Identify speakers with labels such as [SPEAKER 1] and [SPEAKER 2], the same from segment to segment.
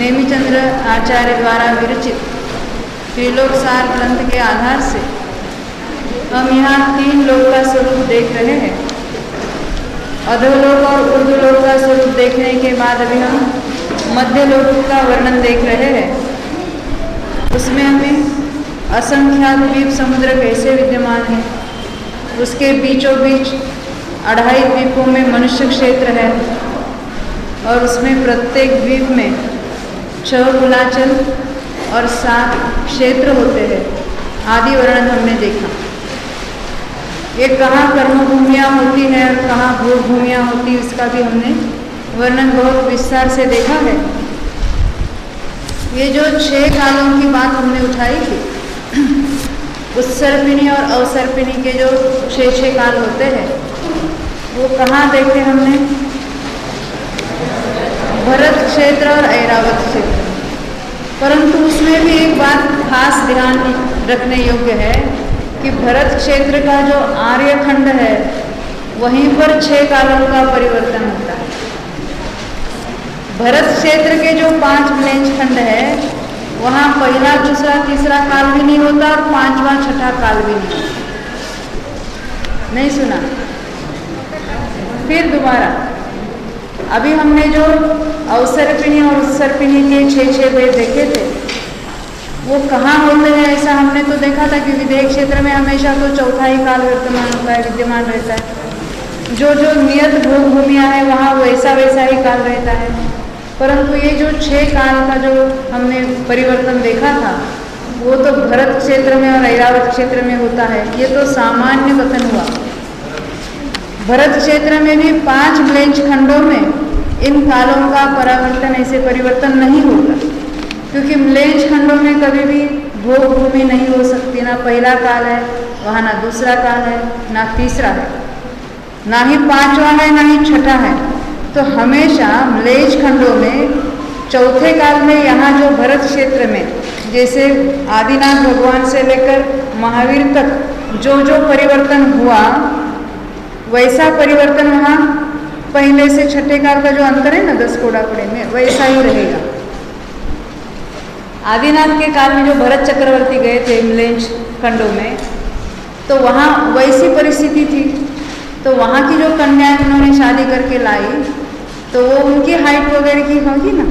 [SPEAKER 1] नेमिचंद्र आचार्य द्वारा विरचित त्रिलोक सार ग्रंथ के आधार से हम यहाँ 3 लोक का स्वरूप देख रहे हैं। अधोलोक और ऊर्ध्वलोक का स्वरूप देखने के बाद अभी हम मध्य लोक का वर्णन देख रहे हैं। उसमें हमें असंख्यात द्वीप समुद्र कैसे विद्यमान है, उसके बीचों बीच 2.5 द्वीपों में मनुष्य क्षेत्र है और उसमें प्रत्येक द्वीप में 6 कुलाचल और 7 क्षेत्र होते हैं आदि वर्णन हमने देखा। ये कहाँ कर्मभूमियाँ होती हैं और कहाँ भूभूमियाँ होती है, इसका भी हमने वर्णन बहुत विस्तार से देखा है। ये जो 6 कालों की बात हमने उठाई थी, उत्सर्पिणी और अवसर्पिणी के जो 6 काल होते हैं, वो कहाँ देखे हमने? भरत क्षेत्र और ऐरावत क्षेत्र। परंतु उसमें भी एक बात खास ध्यान रखने योग्य है कि भरत क्षेत्र का जो आर्यखंड है वहीं पर 6 कालों का परिवर्तन होता है। भरत क्षेत्र के जो 5 म्लेच्छ खंड है वहाँ पहला, दूसरा, तीसरा काल भी नहीं होता और 5वां, 6ठा काल भी नहीं होता। नहीं सुना? फिर दोबारा अभी हमने जो अवसर्पिणी और उत्सर्पिणी के 6 भेद देखे थे, वो कहाँ होते हैं ऐसा हमने तो देखा था कि विदेह क्षेत्र में हमेशा तो 4था ही काल वर्तमान होता है, विद्यमान रहता है। जो जो नियत भोग भूमियाँ हैं वहाँ वैसा ही काल रहता है। परंतु ये जो 6 काल का जो हमने परिवर्तन देखा था, वो तो भरत क्षेत्र में और ऐरावत क्षेत्र में होता है। ये तो सामान्य कथन हुआ। भरत क्षेत्र में भी 5 म्लेच्छ खंडों में इन कालों का परावर्तन, ऐसे परिवर्तन नहीं होता, क्योंकि म्लेच्छ खंडों में कभी भी भोग भूमि नहीं हो सकती। ना पहला काल है वहाँ, ना दूसरा काल है, ना तीसरा है, ना ही 5वां है, ना ही 6ठा है। तो हमेशा म्लेच्छ खंडों में 4थे काल में यहाँ जो भरत क्षेत्र में, जैसे आदिनाथ भगवान से लेकर महावीर तक जो जो परिवर्तन हुआ, वैसा परिवर्तन वहाँ पहले से 6ठे काल का जो अंतर है ना 10 कोड़ापड़े में, वैसा ही रहेगा। आदिनाथ के काल में जो भरत चक्रवर्ती गए थे म्लेच्छ खंडों में, तो वहाँ वैसी परिस्थिति थी। तो वहाँ की जो कन्याएं उन्होंने शादी करके लाई, तो वो उनकी हाइट वगैरह की होगी ना।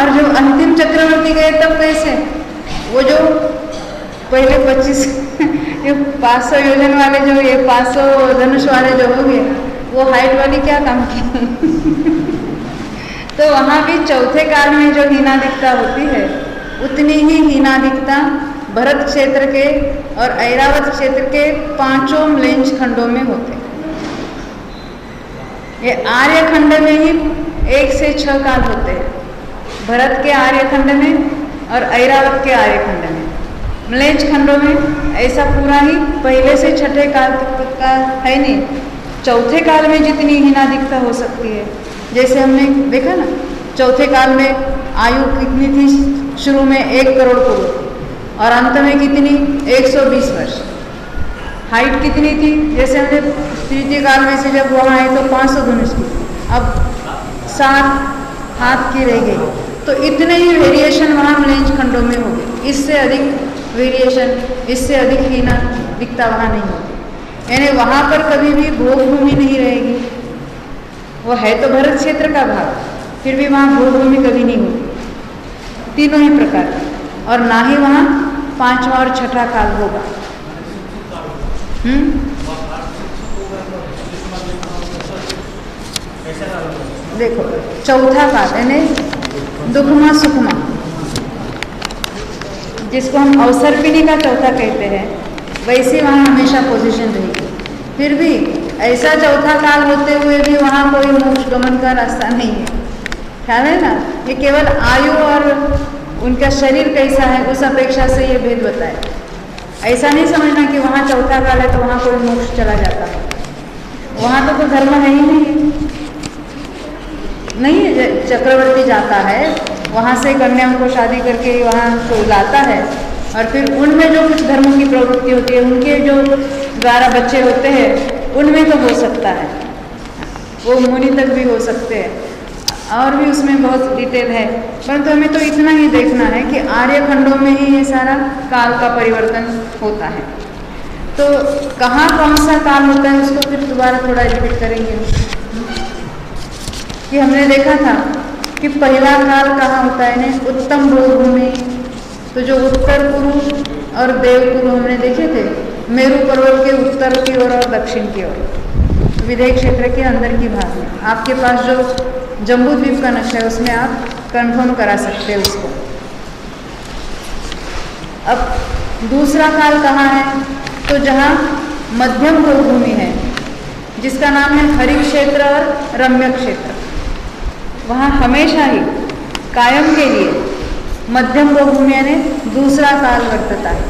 [SPEAKER 1] और जो अंतिम चक्रवर्ती गए तब कैसे, वो जो पहले 25 500 योजन वाले, जो ये 500 धनुष वाले जो हो गए, वो हाइट वाली क्या काम की। तो वहाँ भी 4थे काल में जो हीनादिकता होती है, उतनी ही हीनादिकता भरत क्षेत्र के और ऐरावत क्षेत्र के 5 म्लेच्छ खंडों में होते। ये आर्यखंड में ही 1 से 6 काल होते हैं, भरत के आर्यखंड में और ऐरावत के आर्यखंड में। म्लेच्छ खंडों में ऐसा पूरा ही पहले से 6ठे काल तक का है नहीं। 4थे काल में जितनी हीनादिकता हो सकती है, जैसे हमने देखा ना, 4थे काल में आयु कितनी थी? शुरू में 1 करोड़ पुरुष और अंत में कितनी? 120 वर्ष। हाइट कितनी थी? जैसे हमने तृतीय काल में से जब वहाँ आए तो 500 धनुष की, अब 7 हाथ की रह गई। तो इतने ही वेरिएशन वहाँ म्लेच्छ खंडों में हो गए। इससे अधिक वेरिएशन, इससे अधिक हीनादिकता वहाँ नहीं होगी। यानी वहाँ पर कभी भी भोग भूमि नहीं रहेगी। वो है तो भरत क्षेत्र का भाग, फिर भी वहाँ भोग भूमि कभी नहीं होगी, तीनों ही प्रकार की। और ना ही वहाँ 5वां और 6ठा काल होगा। देखो 4था काल यानी दुखमा सुखमा, जिसको हम अवसर्पिणी का 4था कहते हैं, वैसे वहाँ हमेशा पोजीशन रहेगी। फिर भी ऐसा 4था काल होते हुए भी वहाँ कोई मोक्ष गमन का रास्ता नहीं है। ख्याल है ना? ये केवल आयु और उनका शरीर कैसा है उस अपेक्षा से ये भेद बताए। ऐसा नहीं समझना कि वहाँ 4था काल है तो वहाँ कोई मोक्ष चला जाता है। वहाँ तो कोई धर्म है ही नहीं है। चक्रवर्ती जाता है, वहाँ से कन्याओं को शादी करके वहाँ को लाता है और फिर उनमें जो कुछ धर्मों की प्रवृत्ति होती है, उनके जो द्वारा बच्चे होते हैं, उनमें तो हो सकता है, वो मुनि तक भी हो सकते हैं। और भी उसमें बहुत डिटेल है, परंतु हमें तो इतना ही देखना है कि आर्य खंडों में ही ये सारा काल का परिवर्तन होता है। तो कहाँ कौन सा काल होता है उसको फिर दोबारा थोड़ा रिपीट करेंगे कि हमने देखा था कि पहला काल कहाँ होता है ना, उत्तम भूमि। तो जो उत्तर कुरु और देवकुरु हमने देखे थे, मेरु पर्वत के उत्तर की ओर और दक्षिण की ओर, विदेह क्षेत्र के अंदर की भाग में। आपके पास जो जम्बू द्वीप का नक्शा है उसमें आप कंफर्म करा सकते हैं उसको। अब दूसरा काल कहाँ है, तो जहाँ मध्यम भूमि है जिसका नाम है हरि क्षेत्र और रम्य क्षेत्र, वहाँ हमेशा ही कायम के लिए मध्यम भूमि यानी दूसरा काल वर्तता है।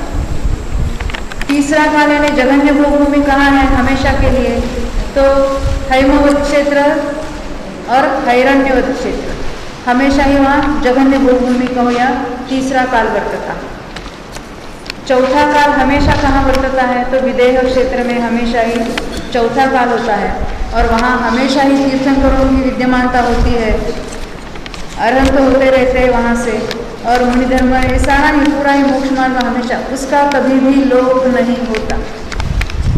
[SPEAKER 1] तीसरा काल यानी जघन्य भूमि कहाँ है हमेशा के लिए, तो हैमवत क्षेत्र और हैरण्यवत क्षेत्र, हमेशा ही वहाँ जघन्य भूमि का या तीसरा काल वर्तता। चौथा काल हमेशा कहाँ वर्तता है, तो विदेह क्षेत्र में हमेशा ही चौथा काल होता है और वहाँ हमेशा ही तीर्थंकरों की विद्यमानता होती है, अरहंत होते रहते हैं वहाँ से, और मुनि धर्म ये सारा ही पूरा ही मोक्ष मार्ग हमेशा, उसका कभी भी लोप नहीं होता।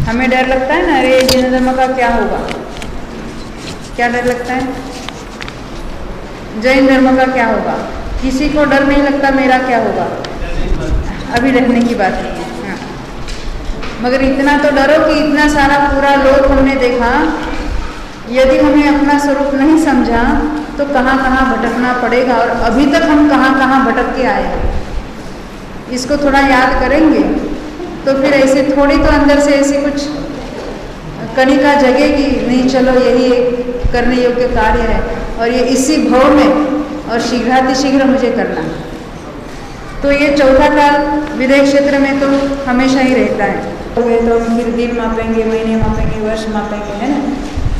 [SPEAKER 1] हमें डर लगता है ना, अरे जैन धर्म का क्या होगा, क्या डर लगता है, जैन धर्म का क्या होगा, किसी को डर नहीं लगता मेरा क्या होगा, अभी डरने की बात नहीं है। हाँ। मगर इतना तो डरो कि इतना सारा पूरा लोक हमने देखा, यदि हमें अपना स्वरूप नहीं समझा तो कहाँ कहाँ भटकना पड़ेगा, और अभी तक हम कहाँ कहाँ भटक के आए हैं। इसको थोड़ा याद करेंगे तो फिर ऐसे थोड़ी तो अंदर से ऐसी कुछ कणिका जगेगी, नहीं चलो यही एक करने योग्य कार्य है और ये इसी भाव में और शीघ्रातिशीघ्र मुझे करना है। तो ये चौथा काल विदेह क्षेत्र में तो हमेशा ही रहता है। तो हम फिर दिन मापेंगे, महीने मापेंगे, वर्ष मापेंगे, है ना।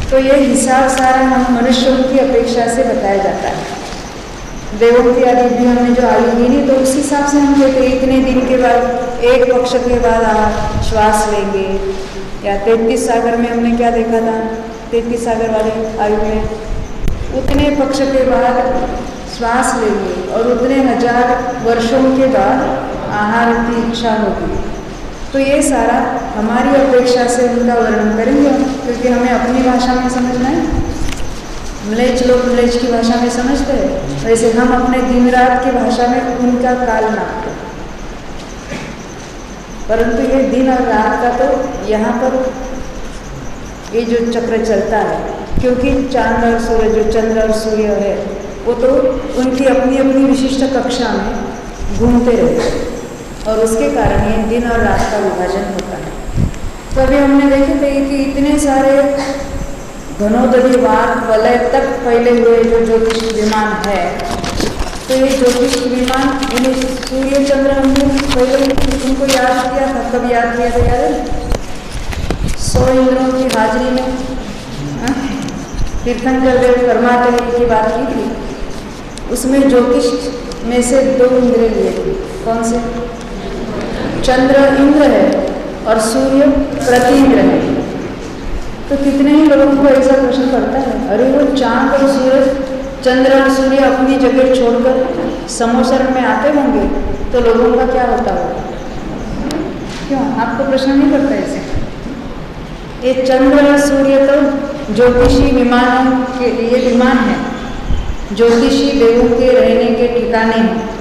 [SPEAKER 1] तो ये हिसाब सारा हम मनुष्यों की अपेक्षा से बताया जाता है। देवों की आदि भी हमने जो आयु गिनी तो उस हिसाब से हम कहते इतने दिन के बाद, एक पक्ष के बाद आप श्वास लेंगे, या 33 सागर में हमने क्या देखा था, 33 सागर वाले आयु में उतने पक्ष के बाद श्वास लेंगे और उतने हजार वर्षों के बाद आहार की इच्छा होगी। तो ये सारा हमारी अपेक्षा से उनका वर्णन करेंगे, क्योंकि हमें अपनी भाषा में समझना है। मलेच लोग मलेच की भाषा में समझते हैं, वैसे हम अपने दिन रात की भाषा में उनका काल नापते हैं। परंतु ये दिन और रात का तो यहाँ पर ये जो चक्र चलता है, क्योंकि चांद और सूर्य, जो चंद्र और सूर्य है वो तो उनकी अपनी अपनी विशिष्ट कक्षा में घूमते रहते हैं और उसके कारण ये दिन और रात का विभाजन होता है। तो अभी हमने देखे थे कि इतने सारे घनोदरी वार वलय तक फैले हुए जो ज्योतिष विमान है, तो ये ज्योतिष विमान इन्हें सूर्य चंद्र हमने पहले उनको याद किया था। कब याद किया था, याद है 100 इंद्रों की हाजिरी में तीर्थंकर देव परमात्मा की बात की थी। उसमें ज्योतिष में से 2 इंद्र लिए थे। कौन से? चंद्र इंद्र है और सूर्य प्रति इंद्र है। तो कितने ही लोगों को ऐसा प्रश्न पड़ता है, अरे वो चांद और सूरज, चंद्र और सूर्य अपनी जगह छोड़कर समोसरण में आते होंगे तो लोगों का क्या होता होगा? क्यों आपको प्रश्न नहीं पड़ता ऐसे? ये चंद्र और सूर्य तो ज्योतिषी विमान के लिए विमान है, ज्योतिषी देवों के रहने के ठिकाने हैं।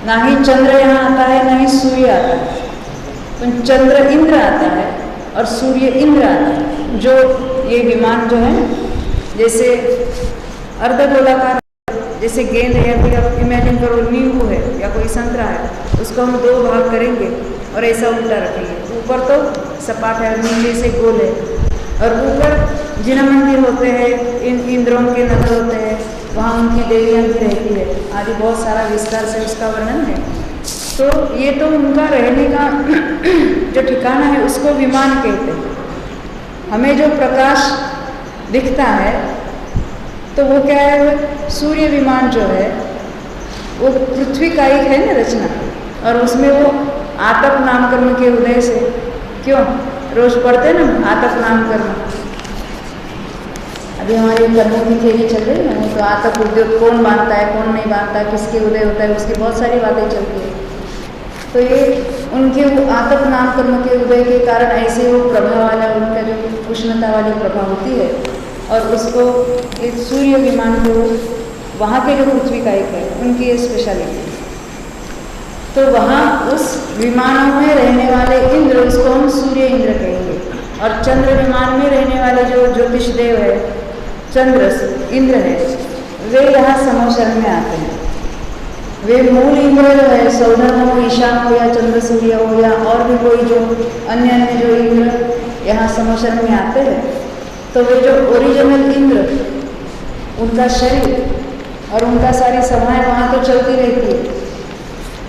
[SPEAKER 1] ना ही चंद्र यहाँ आता है, ना ही सूर्य आता है। तो चंद्र इंद्र आता है और सूर्य इंद्र आता है। जो ये विमान जो है जैसे अर्धगोलाकार, जैसे गेंद है, या फिर आप इमेजिन करो नींबू है या कोई संतरा है, उसको हम 2 भाग करेंगे और ऐसा उल्टा रखेंगे। ऊपर तो सपाट है, नीचे से गोल है, और ऊपर जिन मंदिर होते हैं, इन इंद्रों के नगर होते हैं, वहाँ उनकी देवियाँ भी रहती है आदि, बहुत सारा विस्तार से उसका वर्णन है। तो ये तो उनका रहने का जो ठिकाना है उसको विमान कहते हैं। हमें जो प्रकाश दिखता है तो वो क्या है, सूर्य विमान जो है वो पृथ्वी का एक है ना रचना, और उसमें वो आतप नामकर्म के उदय से, क्यों रोज पढ़ते ना आतप नामकर्म, अभी हमारी कर्मों की थ्योरी चल रही है ना, तो आतप उद्योग कौन बांधता है कौन नहीं बांधता, किसके उदय होता है, उसकी बहुत सारी बातें चलती है। तो ये उनके वो आतप नाम कर्म के उदय के कारण ऐसे वो प्रभाव वाला उनका जो उष्णता वाली प्रभाव होती है, और उसको एक सूर्य विमान को वहाँ के जो पृथ्वी का एक है उनकी ये स्पेशलिटी। तो वहाँ उस विमानों में रहने वाले इंद्र, उसको हम सूर्य इंद्र कहेंगे। और चंद्र विमान में रहने वाले जो ज्योतिष देव है, चंद्र इंद्र है, वे यहाँ समोशरण में आते हैं। वे मूल इंद्र जो है, सौधर्म हो, ईशान हो या चंद्र सूर्य हो या और भी कोई जो अन्य जो इंद्र यहाँ समोशरण में आते हैं, तो वे जो ओरिजिनल इंद्र, उनका शरीर और उनका सारी सभाएं वहाँ तो चलती रहती है,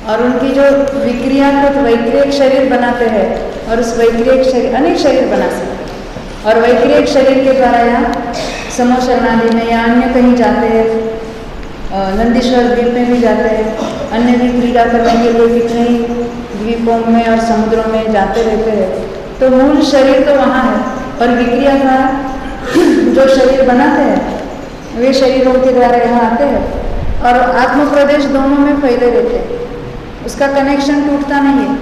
[SPEAKER 1] और उनकी जो विक्रियाकृत वैक्रियक शरीर बनाते हैं, और उस वैक्रियक शरीर अनेक शरीर बना सकते हैं, और वैक्रियक शरीर के द्वारा यहाँ समोशरण आदि में या अन्य कहीं जाते हैं, नंदीश्वर द्वीप में भी जाते हैं, अन्य भी क्रीड़ा करने के लिए कितने ही द्वीपों में और समुद्रों में जाते रहते हैं। तो मूल शरीर तो वहाँ है, और विक्रिया द्वारा जो शरीर बनाते हैं वे शरीरों के द्वारा यहाँ आते हैं, और आत्म प्रदेश दोनों में फैले रहते हैं, उसका कनेक्शन टूटता नहीं है।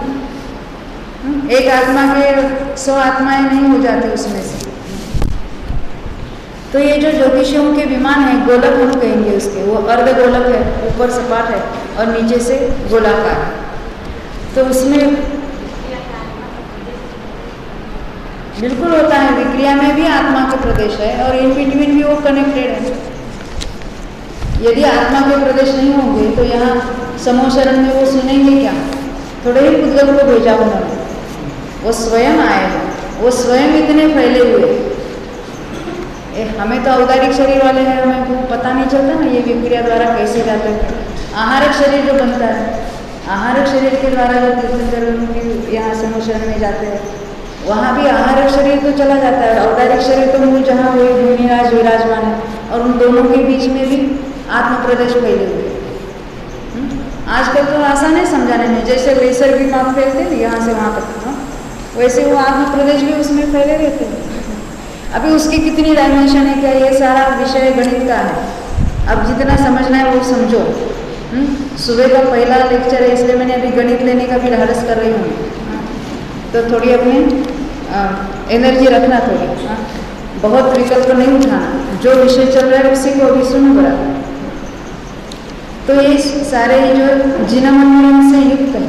[SPEAKER 1] एक आत्मा के 100 आत्माएं नहीं हो जाती उसमें से। तो ये जो ज्योतिषियों के विमान है, गोलक हम कहेंगे उसके, वो अर्ध गोलक है, ऊपर सपाट है और नीचे से गोलाकार है। तो उसमें बिल्कुल होता है, विक्रिया में भी आत्मा के प्रदेश है और इन बिटवीन भी वो कनेक्टेड है। यदि आत्मा के प्रदेश नहीं होंगे तो यहाँ समोशरण में वो सुनेंगे क्या? थोड़े ही पुद्गल को भेजा उन्होंने, वो स्वयं आएगा, वो स्वयं इतने फैले हुए। हमें तो औदारिक शरीर वाले हैं, हमें पता नहीं चलता ना ये विक्रिया द्वारा कैसे जाते हैं। आहारक शरीर जो बनता है, आहारक शरीर के द्वारा जो तीर्थंकर यहाँ समोशरण में जाते हैं, वहाँ भी आहारक शरीर तो चला जाता है, औदारिक शरीर तो मूल जहाँ हुए भूमिराज विराजमान है, और उन दोनों के बीच में भी आत्म प्रदेश फैले हुए। आजकल तो आसान है समझाने में, जैसे लेसर भी माप फैलते हैं यहाँ से वहाँ तक, वैसे वो आत्म प्रदेश भी उसमें फैले रहते हैं। अभी उसकी कितनी डायमेंशन है क्या, ये सारा विषय गणित का है। अब जितना समझना है वो समझो। सुबह का पहला लेक्चर है, इसलिए मैंने अभी गणित लेने का भी लालच कर रही हूँ, तो थोड़ी अपनी एनर्जी रखना थोड़ी। बहुत विकल्प नहीं उठाना, जो विषय चल रहा है उसी को अभी सुनो बराबर। तो ये सारे जो जिन मंदिरों से युक्त है,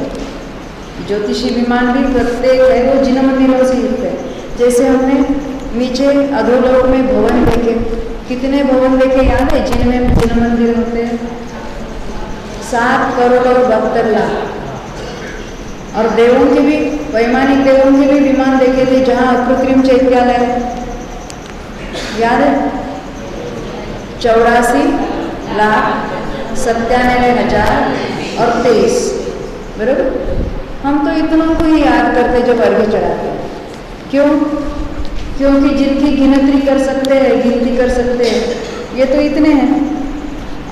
[SPEAKER 1] ज्योतिषी विमान भी प्रत्येक है वो जिन मंदिरों से युक्त है। जैसे हमने नीचे अधोलोक में भवन देखे, कितने भवन देखे याद है? जिनमें जिन मंदिर होते हैं 7 करोड़ और 72 लाख। और देवों के भी, वैमानिक देवों के भी विमान देखे थे, जहाँ अकृत्रिम चैत्यालय याद है, 84 लाख 97,000 और 23, बराबर। हम तो इतनों को ही याद करते जब अर्घ्य चढ़ाते हैं। क्यों? क्योंकि जिनकी गिनती कर सकते हैं, गिनती कर सकते हैं, ये तो इतने हैं,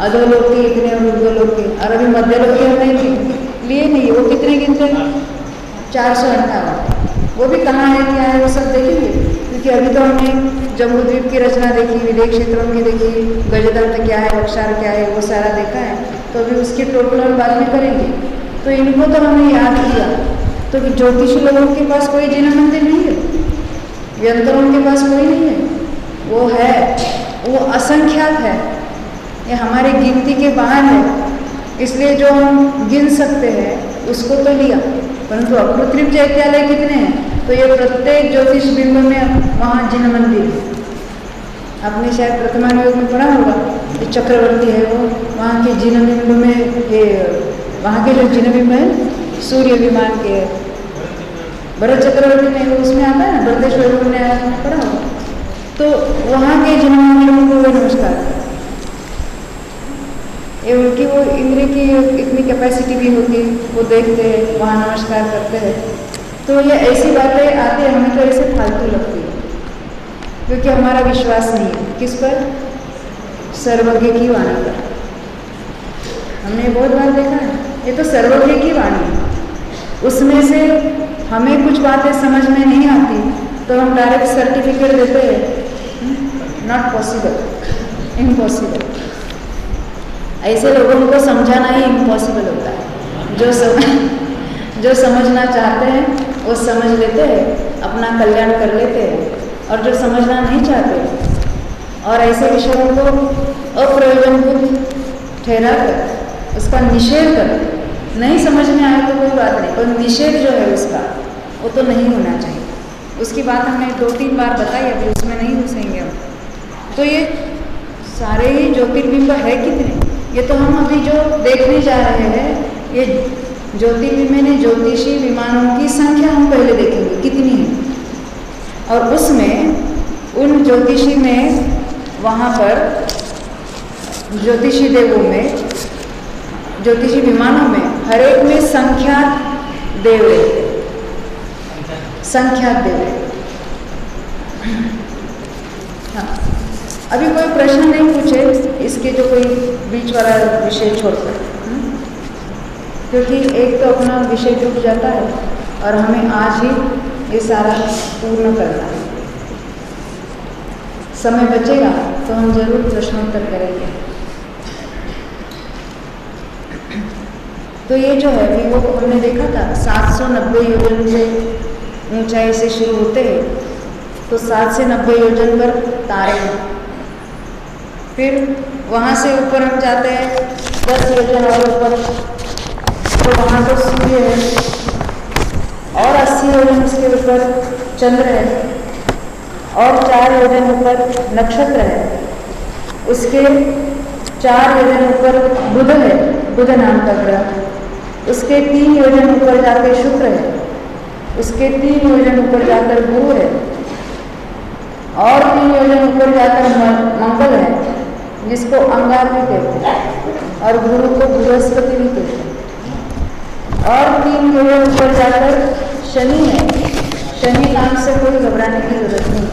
[SPEAKER 1] अधोलोक के इतने और ऊर्ध्वलोक के, और अभी मध्यलोक के हमने लिए नहीं, वो कितने गिनते हैं? 458। वो भी कहाँ है क्या है वो सब देखेंगे, क्योंकि अभी तो हमने जम्बूद्वीप की रचना देखी, विदेश क्षेत्रों की देखी, गजदंत क्या है, अक्षार क्या है, वो सारा देखा है। तो अभी उसकी टोटल हम बाद में करेंगे। तो इनको तो हमने याद किया। तो ज्योतिष लोगों के पास कोई जिन मंदिर नहीं है, यंत्रों के पास कोई नहीं है, वो है, वो असंख्यात है, ये हमारी गिनती के बाहर है। इसलिए जो हम गिन सकते हैं उसको तो लिया, परंतु अकृत्रिम चैत्यालय कितने हैं? तो ये प्रत्येक ज्योतिष बिंब में वहाँ जिन मंदिर है। आपने शायद प्रथमानुयोग में पढ़ा होगा, ये चक्रवर्ती है, वो वहाँ के जिन बिंब में, ये वहाँ के जो जिन बिंब है सूर्य विमान के, भरत चक्रवर्ती में वो उसमें आता है ना, भरतेश्वर ने पढ़ा होगा। तो वहाँ के जिन मंदिरों को वो नमस्कार, ये उनकी वो इंद्र की इतनी कैपेसिटी भी होती, वो देखते हैं, वहाँ नमस्कार करते हैं। तो ये ऐसी बातें आती है, हमें तो ऐसे फालतू लगती है, क्योंकि हमारा विश्वास नहीं है किस पर? सर्वज्ञ की वाणी पर। हमने बहुत बार देखा है, ये तो सर्वज्ञ की वाणी है, उसमें से हमें कुछ बातें समझ में नहीं आती तो हम डायरेक्ट सर्टिफिकेट देते हैं, नॉट पॉसिबल, इम्पॉसिबल। ऐसे लोगों को समझाना ही इम्पॉसिबल होता है। जो समझना चाहते हैं वो समझ लेते हैं, अपना कल्याण कर लेते हैं, और जो समझना नहीं चाहते और ऐसे विषयों को अप्रयोजनभूत ठहरा कर उसका निषेध कर, नहीं समझ में आए तो कोई बात नहीं, पर निषेध जो है उसका वो तो नहीं होना चाहिए। उसकी बात हमने 2-3 बार बताई, अभी उसमें नहीं घुसेंगे हम। तो ये सारे ही ज्योतिर्बिंब है कितने, ये तो हम अभी जो देखने जा रहे हैं, ये ज्योतिर्बिंब में ज्योतिषी विमानों की संख्या हम पहले देखेंगे कितनी है, और उसमें उन ज्योतिषी में वहाँ पर ज्योतिषी देवों में, ज्योतिषी विमानों में हर एक में संख्यात देव रहते, संख्यात देव। हाँ, अभी कोई प्रश्न नहीं पूछे इसके, जो कोई बीच वाला विषय छोड़कर, क्योंकि एक तो अपना विषय टूट जाता है और हमें आज ही ये सारा पूर्ण करना है। समय बचेगा तो हम जरूर प्रश्नोत्तर करेंगे। तो ये जो है कि वो हमने देखा था 790 योजन से ऊंचाई से शुरू होते हैं, तो 7 से 90 योजन पर तारे हैं, फिर वहाँ से ऊपर हम जाते हैं 10 योजन और ऊपर, तो वहाँ पर सूर्य है, और 80 योजन उसके ऊपर चंद्र है, और 4 योजन ऊपर नक्षत्र है, उसके 4 योजन ऊपर बुध है, बुध नाम का ग्रह, उसके 3 योजन ऊपर जाकर शुक्र है, उसके 3 योजन ऊपर जाकर गुरु है, और 3 योजन ऊपर जाकर मंगल है, जिसको अंगार भी कहते हैं, और गुरु को बृहस्पति भी कहते हैं, और 3 योजन ऊपर जाकर शनि है। शनि नाम से कोई घबराने की जरूरत नहीं,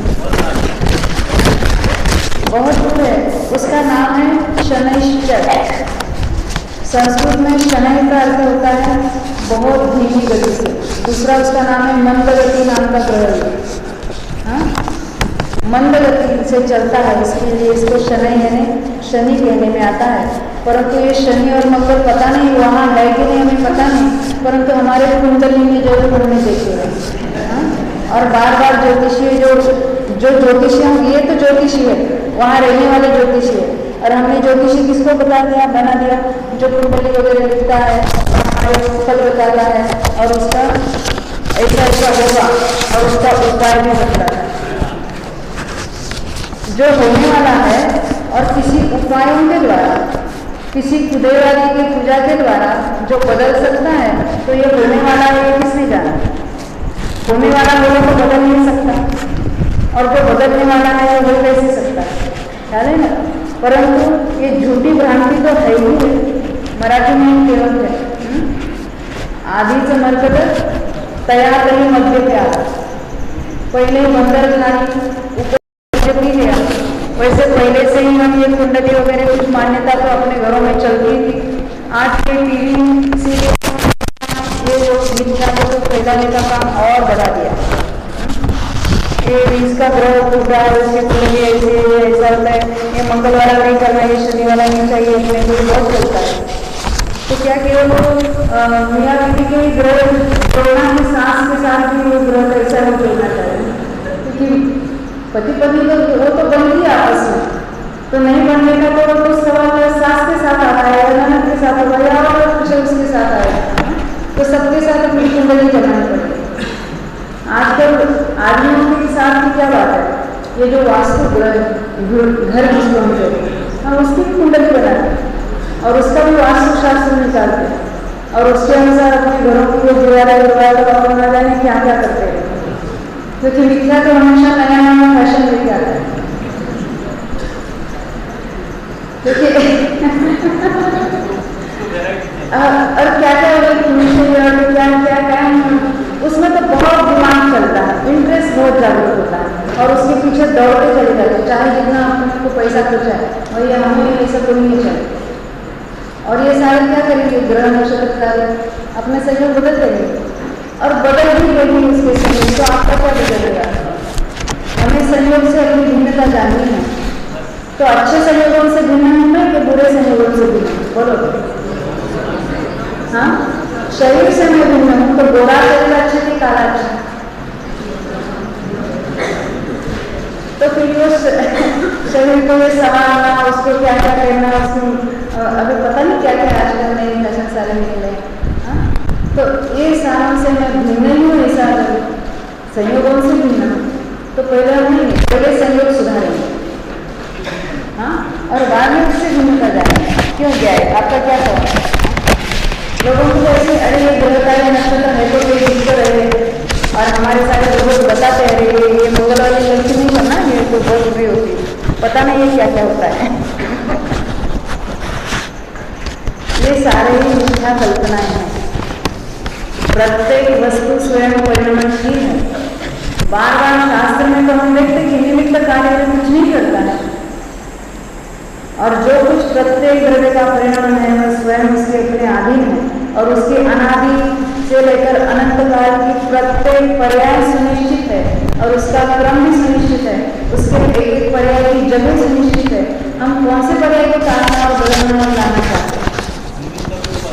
[SPEAKER 1] बहुत दूर है, उसका नाम है शनैश्चर। संस्कृत में शनै का अर्थ होता है बहुत धीमी गति से। दूसरा उसका नाम है मंदगति नाम का ग्रह। हाँ, मंद गति से चलता है, इसके लिए इसको शनै यानी शनि कहने में आता है। परंतु ये शनि और मंगल पता नहीं वहाँ है कि नहीं, हमें पता नहीं, परंतु हमारे कुंडली में जरूर हमने देखे हैं। और बार बार ज्योतिषी जो ज्योतिषी हम, ये तो ज्योतिषी है, वहाँ रहने वाले ज्योतिषी है, और हमने ज्योतिषी किसको बता दिया, बना दिया, जो कुंडली वगैरह लिखता है, हमारे फल बताता है, और उसका ऐसा ऐसा होगा, और उसका उपाय भी बताता है। जो होने वाला है, और किसी उपायों के द्वारा, किसी कुदेव आदि की पूजा के द्वारा जो बदल सकता है, तो ये होने वाला है, ये किसने जाना। होने वाला होगा तो बदल नहीं सकता, और जो बदलने वाला है वो कैसे सकता है, ख्याल है ना। परंतु ये झूठी भ्रांति तो है ही है, मराठी में केवल है, आधीच मरकत तया तरी मध्य प्यार, पहले मंदिर खानी ऊपर पी लिया। वैसे पहले से ही हम ये कुंडली वगैरह कुछ मान्यता तो अपने घरों में चलती थी। आज के टीवी सीरियल ये जो मिथ्या को फैलाने का काम और बढ़ा दिया। ये इसका ग्रह टूटा है, उसके कुंडली ऐसे ऐसा होता है, ये मंगल वाला नहीं करना, ये शनि वाला नहीं चाहिए, अपने को बहुत चलता है। तो क्या केवल मियाँ बीवी के ही ग्रह तोड़ना है, सास के साथ भी वो ग्रह कैसा नहीं जोड़ना चाहिए, क्योंकि पति पत्नी तो वो तो बन गया आपस में, तो नहीं बनने का तो सवाल सास के साथ आता है, ननद के साथ होगा, या और कुछ उसके साथ आएगा, तो सबके साथ अपनी कुंडली बनानी पड़ेगी। आजकल आदमियों के साथ की क्या बात है, ये जो वास्तु ग्रह घर जिसको हम कहते हैं, हम उसकी भी कुंडली बनाते हैं, और उसका भी वास्तु शास्त्र निकालते हैं, और उसके अनुसार अपने घरों की जो दीवारें अपन न जाने क्या क्या करते हैं, क्योंकि मिथ्या तो हमेशा नया नया फैशन लेके आता है। क्योंकि और क्या क्या क्या उसमें तो बहुत दिमाग चलता है, इंटरेस्ट बहुत जागरूक होता है, और उसके पीछे दौड़ते चले जाते हैं, चाहे जितना अपने को पैसा खर्चा है, और ये हमें ये सब नहीं चाहिए। और ये सारे क्या करेंगे, ग्रह नक्षत्र अपने सहयोग बदल देंगे, और बदल भी लेंगे उसके सहयोग, तो आपका क्या बदलेगा। हमें सहयोग से अपनी भिन्नता जाननी है, तो अच्छे संयोगों से भिन्न हूँ मैं कि बुरे संयोगों से भिन्न? बोलो। हाँ, शरीर से मैं भिन्न हूँ, तो गोरा शरीर अच्छा कि काला अच्छा? तो फिर वो शरीर को ये संभालना, उसको क्या क्या करना, उसको अभी पता नहीं क्या क्या आजकल नए फैशन सारे निकले। तो ये सारों से मैं भिन्न ही हूँ, ऐसा संयोगों से भिन्न हूँ। तो पहले संयोग सुधारेंगे, हाँ, और बाद में उससे भिन्नता जाएगा। क्यों जाए? आपका क्या कहना है? लोगों को ऐसे अरे ये ग्रहकारी नक्षत्र है तो कोई दिक्कत है, और हमारे सारे लोग बताते हैं अरे ये मंगल वाली लड़की नहीं करना, ये तो बहुत बुरी होती है, पता नहीं ये क्या क्या होता है। ये सारे ही मिथ्या कल्पनाएं हैं। प्रत्येक वस्तु स्वयं परिणमनशील है। बार बार शास्त्र में तो हम देखते कि निमित्त कार्य में कुछ नहीं करता है, और जो कुछ प्रत्येक द्रव्य का परिणाम है वह स्वयं उसके अपने अधीन है, और उसके अनादि से लेकर अनंत काल की प्रत्येक पर्याय सुनिश्चित है, और उसका क्रम भी सुनिश्चित है, उसके एक एक पर्याय की जगह सुनिश्चित है। हम कौन से पर्याय को काटना और बदलना और लाना चाहते हैं?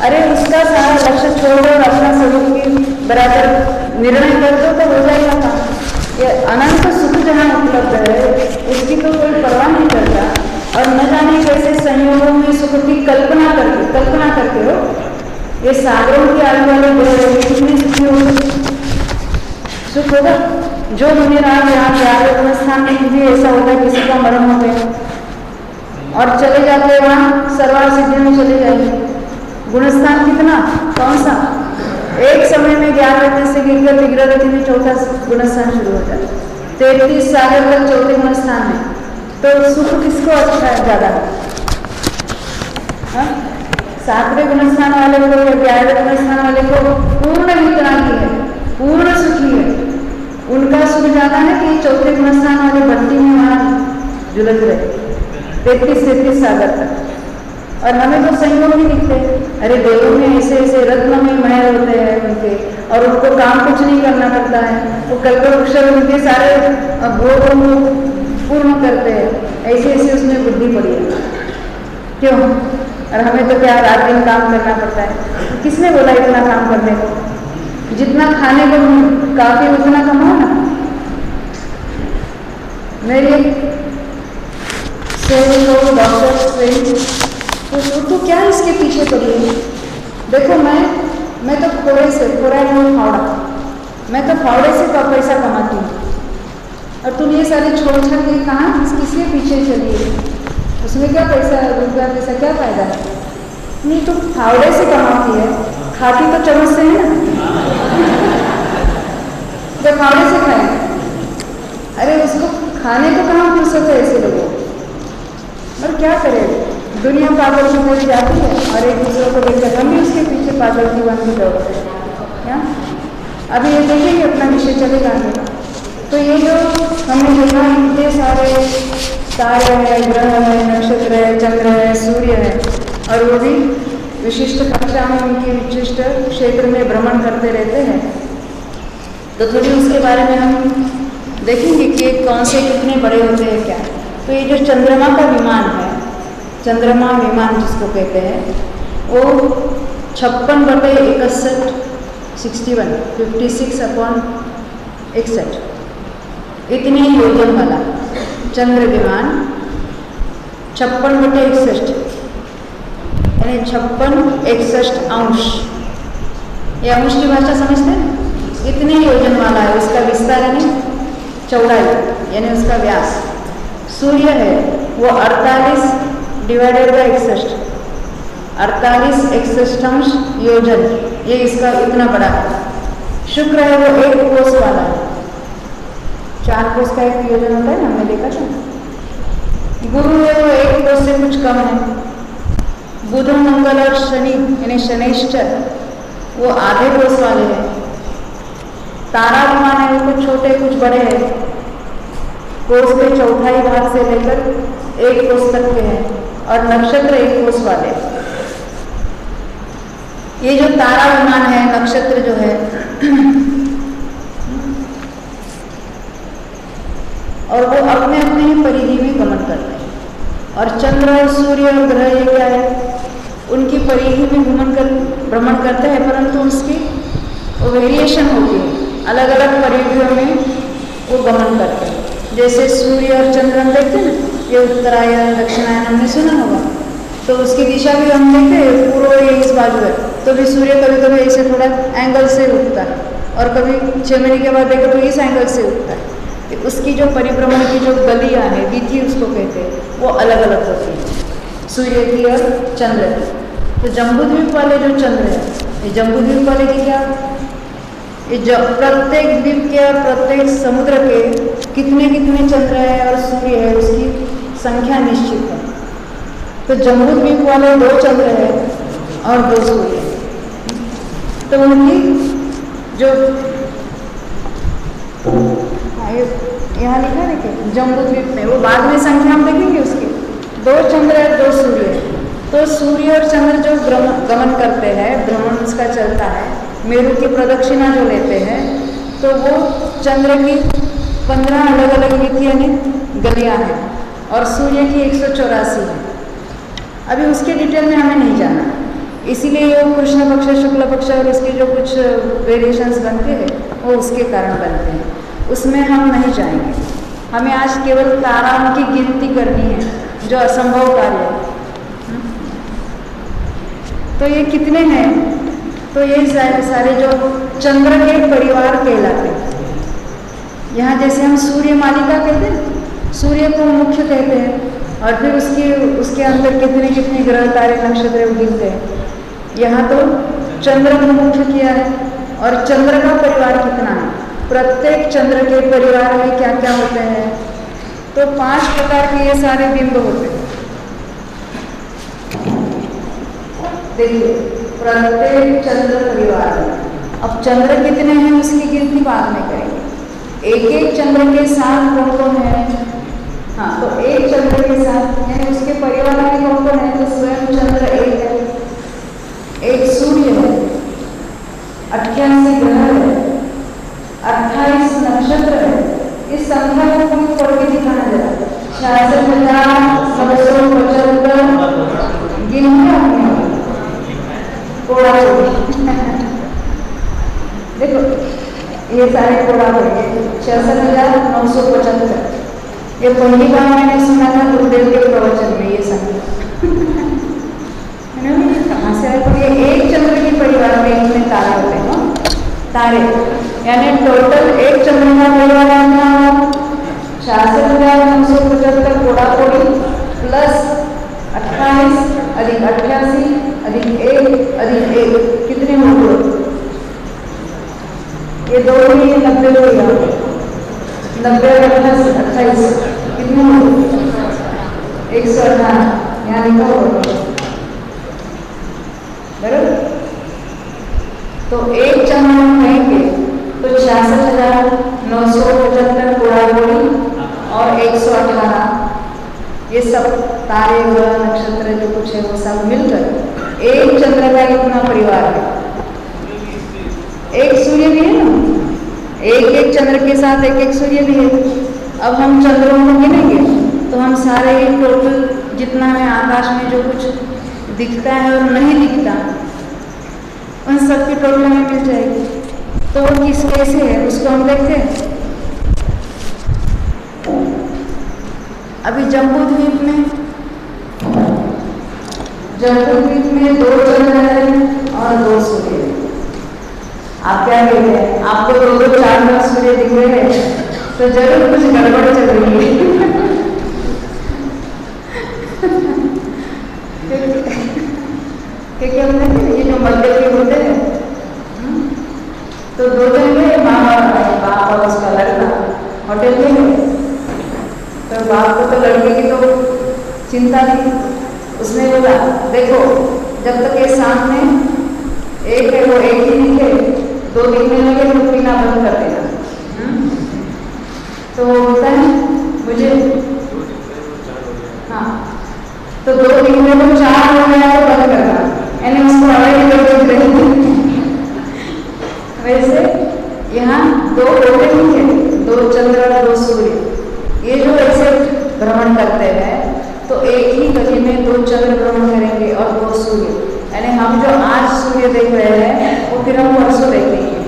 [SPEAKER 1] अरे उसका सारा लक्ष्य छोड़ दो और अपना स्वरूप की बराबर निर्णय कर दो तो हो जाएगा काम। ये अनंत सुख जहाँ उपलब्ध है उसकी तो कोई परवाह नहीं करता, और न जाने कैसे संयोगों में सुख की कल्पना करके हो। ये सागरों की आयु वाले ग्रह कितने सुखी हो, सुख होगा। जो मुनि राम यहाँ प्यारे स्थान में भी ऐसा होता है, किसी का मरण हो गया और चले जाते वहाँ सर्वार सिद्धि में चले जाएंगे। गुणस्थान कितना, कौन सा? एक समय में ज्ञान रत्न से गिरकर विग्रहरति में चौथा गुणस्थान शुरू हो जाता है। 33 सागर तक चौथे गुणस्थान में, तो सुख किसको अच्छा है ज्यादा? सातवें गुणस्थान वाले को या 11वें गुणस्थान वाले को पूर्ण वितरागी है, पूर्ण सुखी है, उनका सुख ज्यादा है कि चौथे गुणस्थान वाले भट्टी में वहां झुलस रहे 33 सागर तक। और हमें तो संयोग नहीं दिखते। अरे देवों में ऐसे ऐसे रत्न में महल होते हैं उनके, और उनको काम कुछ नहीं करना पड़ता है, वो कल्पवृक्ष उनके सारे भोगों को पूर्ण करते हैं। ऐसे ऐसे उसमें बुद्धि पड़ी है, क्यों? और हमें तो क्या रात दिन काम करना पड़ता है। किसने बोला इतना काम करने को? जितना खाने को काफी उतना कमाओ ना। मेरी डॉक्टर तो क्या इसके पीछे पड़ी है? देखो मैं तो खोरा फावड़ा, मैं तो फावड़े से पैसा कमाती हूँ, और तुम ये सारे छोड़ छाड़ के कहाँ किसके पीछे चली है? उसमें क्या पैसा, रुपया पैसा क्या फायदा है? नहीं, तो फावड़े से कमाती है, खाती तो चम्मच से है ना, तो फावड़े से खाए। अरे उसको खाने को कहाँ फुर्सत है ऐसे लोगों? और क्या करें, दुनिया पागल की तरह जाती है, और एक दूसरे को देखकर हम भी उसके पीछे पागल की बन के दौड़ते हैं। क्या अभी ये देखेंगे, अपना विषय चलेगा आगे। तो ये जो हमने देखा इतने सारे तारे हैं, ग्रह है, नक्षत्र है, चंद्र है, सूर्य है, और वो भी विशिष्ट कक्षा में उनके विशिष्ट क्षेत्र में भ्रमण करते रहते हैं। तो थोड़ी उसके बारे में हम देखेंगे कि कौन से कितने बड़े होते हैं क्या। तो ये जो चंद्रमा का विमान है, चंद्रमा विमान जिसको कहते हैं, वो 56/61 56/61 इतनी योजन वाला चंद्र विमान 56/61 यानी 56 अंश। ये अंश की भाषा समझते हैं? इतने योजन वाला है उसका विस्तार, यानी चौड़ाई, यानी उसका व्यास। सूर्य है वो 48/61 48 61 योजन, ये इसका इतना बड़ा है। शुक्र है वो 1 कोस वाला है, 4 कोस का 1 योजन होता है ना, हमने देखा था। गुरु है वो 1 कोस से कुछ कम है। बुध, मंगल और शनि यानी शनैश्चर वो आधे कोस वाले हैं। तारा विमान है वो कुछ छोटे कुछ बड़े हैं, कोस के चौथाई भाग से लेकर 1 कोस तक के हैं, और नक्षत्र 1 कोस वाले। ये जो तारा विमान है, नक्षत्र जो है, और वो अपने अपने ही परिधि में गमन करते हैं। और चंद्र और सूर्य और ग्रह ये क्या है, उनकी परिधि में भ्रमण करते हैं, परंतु उसकी वेरिएशन होती है, अलग अलग परिधियों में वो गमन करते हैं। जैसे सूर्य और चंद्र हम देखते हैं ना, ये उत्तरायण दक्षिणायन हमने सुना होगा, तो उसकी दिशा भी हम देखते हैं, पूर्व ये इस बाजू है, तो भी सूर्य कभी कभी ऐसे थोड़ा एंगल से उठता है, और कभी 6 महीने के बाद देखो तो इस एंगल से उठता है। तो उसकी जो परिभ्रमण की जो गलियाँ हैं, विधि उसको कहते हैं, वो अलग अलग होती है सूर्य की और चंद्र की। तो जम्बूद्वीप वाले जो चंद्र है, ये जम्बूद्वीप वाले की क्या, ये प्रत्येक द्वीप के और प्रत्येक समुद्र के कितने कितने चंद्र है और सूर्य है, उसकी संख्या निश्चित है। तो जम्बूद्वीप वाले 2 चंद्र है और 2 सूर्य है, तो उनकी जो यहाँ लिखा है देखिए जम्बूद्वीप में, वो बाद में संख्या हम देखेंगे उसके, 2 चंद्र है 2 सूर्य है। तो सूर्य और चंद्र जो गमन करते हैं, भ्रमण उसका चलता है, मेरु की प्रदक्षिणा जो लेते हैं, तो वो चंद्र की 15 अलग अलग विधि यानी गलियाँ हैं और सूर्य की 184 है। अभी उसके डिटेल में हमें नहीं जाना, इसीलिए वो कृष्ण पक्ष शुक्ल पक्ष और उसके जो कुछ वेरिएशंस बनते हैं वो उसके कारण बनते हैं, उसमें हम नहीं जाएंगे। हमें आज केवल ताराओं की गिनती करनी है जो असंभव कार्य है। तो ये कितने हैं, तो ये सारे जो चंद्र के परिवार कहलाते हैं। यहाँ जैसे हम सूर्य मालिका कहते हैं, सूर्य को मुख्य कहते हैं, और फिर उसके अंदर कितने कितने ग्रह तारे नक्षत्र गिनते हैं। यहाँ तो चंद्र को मुख्य किया है, और चंद्र का परिवार कितना है, प्रत्येक चंद्र के परिवार में क्या क्या होते हैं, तो 5 प्रकार के ये सारे बिंब होते हैं। देखिए प्रत्येक चंद्र परिवार में, अब चंद्र कितने हैं उसकी गिनती बाद में करेंगे। एक एक चंद्र के साथ कौन कौन है, हाँ, तो एक चंद्र के साथ यानी उसके परिवार में कौन कौन है, तो स्वयं चंद्र एक है, एक सूर्य है, 88 ग्रह है, 28 नक्षत्र है। इस संख्या को पूरी पढ़ के दिखाना जरा, 66,775 गिनते अपने कोड़ा देखो ये सारे कोड़ा है 66,975। ये पहली बार मैंने सुना था गुरुदेव के प्रवचन में ये संख्या कहाँ से आए, तो ये एक चंद्र के परिवार में इतने तारे होते हैं, तारे यानी टोटल एक चंद्र का परिवार कितना होगा, 66,975 कोड़ा कोड़ी प्लस 28 अधिक 88 अधिक 1 अधिक 1 कितने होंगे, ये 2 ही 90 हो गया, 90 प्लस 28 कितने होंगे, 118 यहाँ लिखा होगा बराबर। तो एक चंद्र हम कहेंगे तो 66,975 कोड़ा कोड़ी और 118 ये सब तारे ग्रह नक्षत्र जो कुछ है वो सब मिलकर एक चंद्र का इतना परिवार है। एक सूर्य भी है ना, एक एक चंद्र के साथ एक एक सूर्य भी है। अब हम चंद्रों को गिनेंगे तो हम सारे टोटल जितना है आकाश में जो कुछ दिखता है और नहीं दिखता उन सब की टोटल हमें मिल जाएगी। तो वो किस कैसे है उसको हम देखते हैं। अभी जम्बूद्वीप में 2 चंद्र हैं और 2 सूर्य हैं। आप क्या कहते हैं, आपको 2 4 सूर्य दिख रहे हैं तो जरूर कुछ गड़बड़ चल रही है। क्योंकि हम देखते हैं ये जो मध्य के होते हैं तो 2 जन में बाप और उसका लड़का होटल में, तो बाप को तो लड़के की तो चिंता थी, उसने बोला देखो जब तक ये सामने एक है वो एक ही दिखे, 2 दिखने लगे तो पीना बंद कर देना। तो होता है मुझे हाँ, तो 2 दिखने को 4 हो गया तो बंद करना, यानी उसको वैसे यहाँ 2 होते ही है, 2 चंद्र और 2 सूर्य, ये जो ऐसे भ्रमण करते हैं तो एक देख रहे हैं वो फिर हम परसों देखेंगे,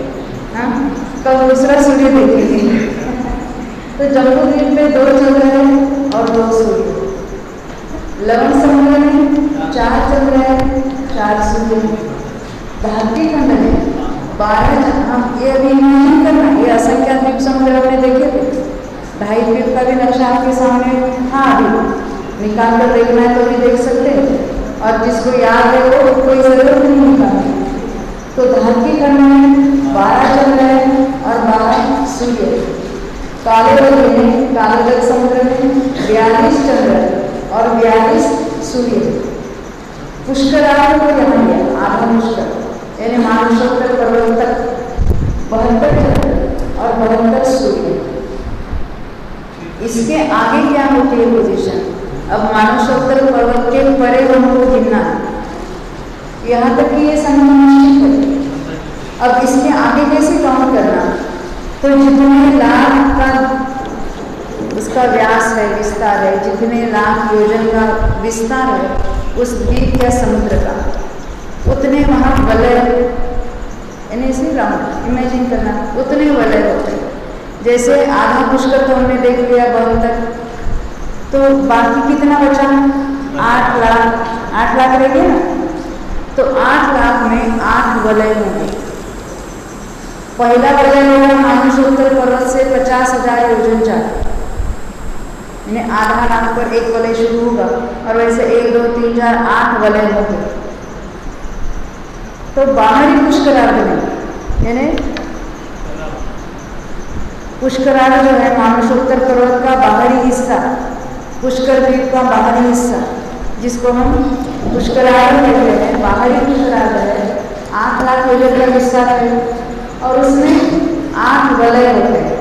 [SPEAKER 1] हाँ, कल दूसरा सूर्य देखेंगे। तो जम्बूद्वीप में 2 चंद्र हैं और 2 सूर्य। लवण समुद्र में 4 चंद्र हैं, 4 सूर्य। भारतीय खंड में 12 चंद्र। ये अभी नहीं करना, ये असंख्या द्वीप समुद्र हमने देखे थे। 2.5 द्वीप का भी नक्शा आपके सामने था, अभी निकाल कर देखना है तो भी देख सकते हैं, और जिसको याद है वो कोई जरूरत नहीं निकालनी। तो भारतीय खंड में 12 चंद्र है और 12 सूर्य। काले जल समुद्र में 42 चंद्र और 42 सूर्य। पुष्करार्ध को यहाँ लिया, आधा पुष्कर यानी मानसरोवर पर्वत तक 72 चंद्र और 72 सूर्य। इसके आगे क्या होती है पोजीशन? अब मानसरोवर पर्वत के परे हमको गिनना है, यहाँ तक कि ये संख्या निश्चित है। अब इसके आगे कैसे काउंट करना? तो जितने लाख का उसका व्यास है, विस्तार है, जितने लाख योजन का विस्तार है उस द्वीप या समुद्र का, उतने वहाँ वलय, यानी इसी राउंड इमेजिन करना, उतने वलय होते हैं। जैसे आधा पुष्कर तो हमने देख लिया 72, तो बाकी कितना बचा? 8 लाख। 8 लाख रह गया ना, तो 8 लाख में 8 वलय होंगे। पहला वलय होगा मानसरोवर पर्वत से 50,000 योजन चाहे, यानी आधा लाख पर एक वलय शुरू होगा, और वैसे 1, 2, 3, 4, 8 वलय होंगे। तो बाहरी पुष्करार्ध में, यानी पुष्करार्ध जो है मानसरोवर पर्वत का बाहरी हिस्सा, पुष्कर द्वीप का बाहरी हिस्सा, जिसको हम पुष्करार्ध कहते हैं, बाहरी पुष्करार्ध है। 8 लाख योजन का विस्तार है और उसमें 8 वलय होते हैं,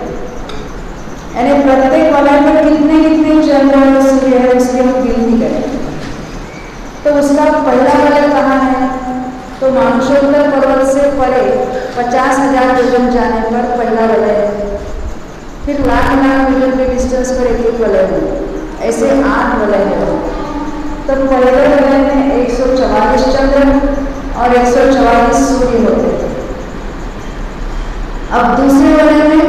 [SPEAKER 1] यानी प्रत्येक वलय में कितने कितने चंद्र और सूर्य है उसकी हम गिनती करें। तो उसका पहला वलय कहाँ है? तो मानसरोवर पर्वत से परे 50,000 योजन जाने पर पहला वलय है। फिर लाख योजन के डिस्टेंस पर एक वलय है, ऐसे 8 वलय है। तो पहले वलय में 144 चंद्र और 144 सूर्य होते हैं। अब दूसरे वलय में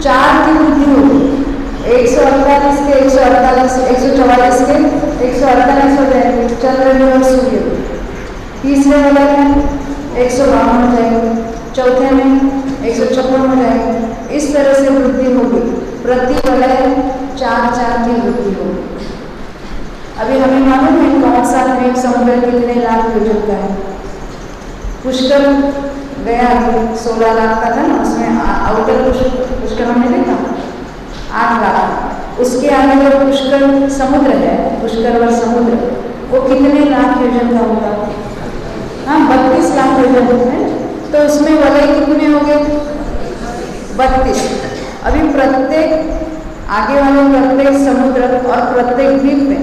[SPEAKER 1] 4 की वृद्धि होगी, 148 के 144 के 148 हो जाएंगे चंद्र और सूर्य। तीसरे वलय में 152 हो जाएंगे, चौथे में 156 हो जाएंगे। इस तरह से वृद्धि होगी, प्रति वलय 4 की वृद्धि होगी। अभी हमें मालूम है कौन सा द्वीप समुद्र कितने लाख योजन का है? पुष्कर गया 16 लाख का था ना, उसमें आउटर पुष्कर हमने देखा 8 लाख। उसके आगे जो पुष्कर समुद्र है, पुष्करवर समुद्र, वो कितने लाख योजन का होगा? हाँ, 32 लाख योजन है। तो उसमें वलय कितने हो गए? 32। अभी प्रत्येक आगे वाले प्रत्येक समुद्र और प्रत्येक द्वीप में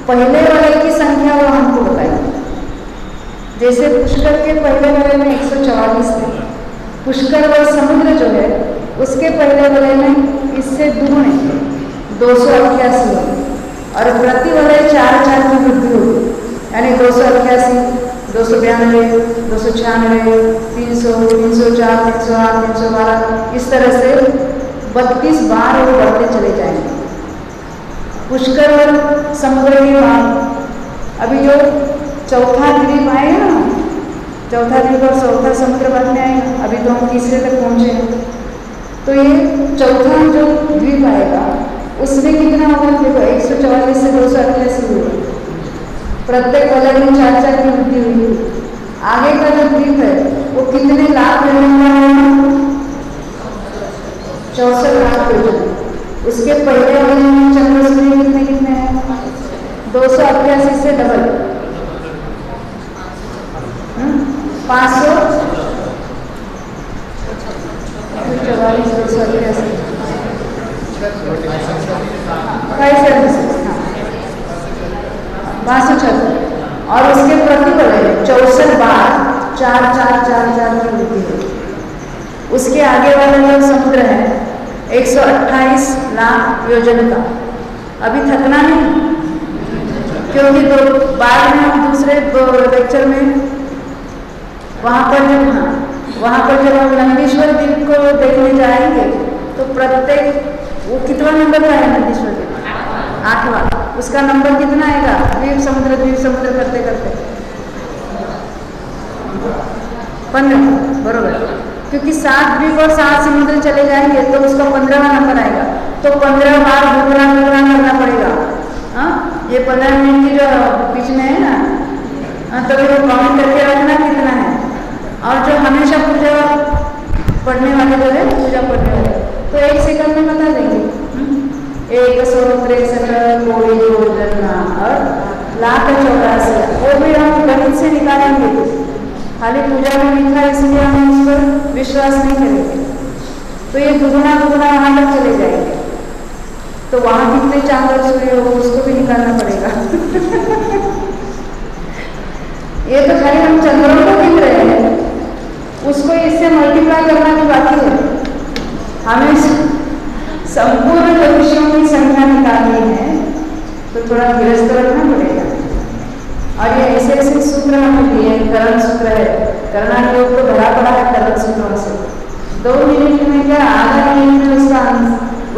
[SPEAKER 1] पहले वलय की संख्या वो हमको बताएगी। जैसे पुष्कर के पहले वलय में 144 थे, पुष्कर व समुद्र जो है उसके पहले वलय में इससे दुगुने 288 और प्रति वलय 4 की वृद्धि होगी, यानी 288, 292, 296, 300, 304, 308, 312, इस तरह से 32 बार वो बढ़ते चले जाएंगे। पुष्कर और समुद्र के बाद अभी जो चौथा द्वीप आएगा ना, चौथा द्वीप और चौथा समुद्र बाद में आएगा। अभी तो हम तीसरे तक पहुँचे हैं। तो ये चौथा जो द्वीप आएगा उसमें कितना होगा? देखो 144 से 288 होगा, प्रत्येक वलय में 4 की वृद्धि हुई। आगे का जो द्वीप है वो कितने लाख योजन का होगा? 64 लाख योजन। उसके पहले वलय में चंद्र सूर्य कितने हैं? 288 से डबल 544, 288, 576 और उसके प्रति वलय 64 बार 4 की वृद्धि है। उसके आगे वाला जो समुद्र है 128 लाख योजन का। अभी थकना नहीं, क्योंकि बाद में हम दूसरे लेक्चर में वहाँ पर जब हम नंदीश्वर द्वीप को देखने जाएंगे तो प्रत्येक वो कितना नंबर का है नंदीश्वर द्वीप? 8वां। उसका नंबर कितना आएगा? द्वीप समुद्र करते करते 15, बरोबर। क्योंकि 7 द्वीप और 7 समुद्र चले जाएंगे तो उसका 15वां नंबर आएगा। तो 15 बार घूमना करना पड़ेगा। हाँ, ये 15 मिनट की जो बीच में है ना, तो ये काउंट करके रखना कितना है। और जो हमेशा पूजा पढ़ने वाले जो है, पूजा पढ़ने वाले, तो 1 सेकंड में बता देंगे। 163 कोड़ी योजना और 1,84,000, वो भी हम गणित से निकालेंगे। खाली पूजा में लिखा है इसलिए हम उस पर विश्वास नहीं करेंगे। तो ये दुगुना वहाँ तक चले जाएंगे। तो वहाँ कितने चांद और सूर्य हो उसको भी निकालना पड़ेगा। ये तो खाली हम चंद्रों को गिन रहे हैं, उसको इससे मल्टीप्लाई करना भी बाकी है। हमें संपूर्ण ज्योतिषियों की संख्या निकालनी है तो थोड़ा गिरस्त रखना पड़ेगा। और ये ऐसे सूत्र हमें दिए, करण सूत्र है, करना योग को भरा पड़ा है करण सूत्रों से। 2 मिनट में क्या, आधा मिनट में उसका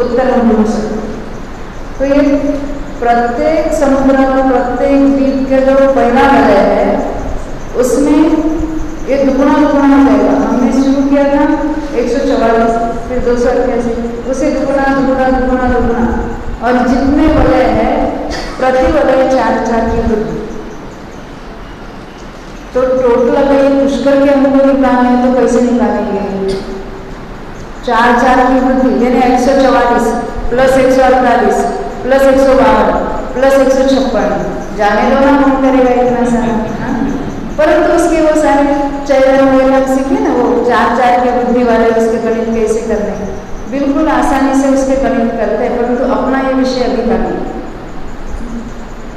[SPEAKER 1] उत्तर हम ढूंढ सकते। तो ये प्रत्येक समुद्र और प्रत्येक द्वीप के जो पहला वलय है उसमें ये दुगुना हो जाएगा। हमने शुरू किया था 144, फिर 288, उसे दुगुना और जितने वलय है प्रति वलय 4 की वृद्धि। तो टोटल अगर ये पुष्कर के हमको निकालना है तो कैसे निकालेंगे? 4 की वृद्धि यानी 144 प्लस 148 प्लस 152 प्लस 156, जाने दो ना कौन करेगा इतना सारा। परंतु उसके वो सारे चैनल वगैरह सीखे ना, वो 4 की वृद्धि वाले उसके गणित कैसे करने हैं, बिल्कुल आसानी से उसके गणित करते हैं। परंतु अपना ये विषय अभी का नहीं,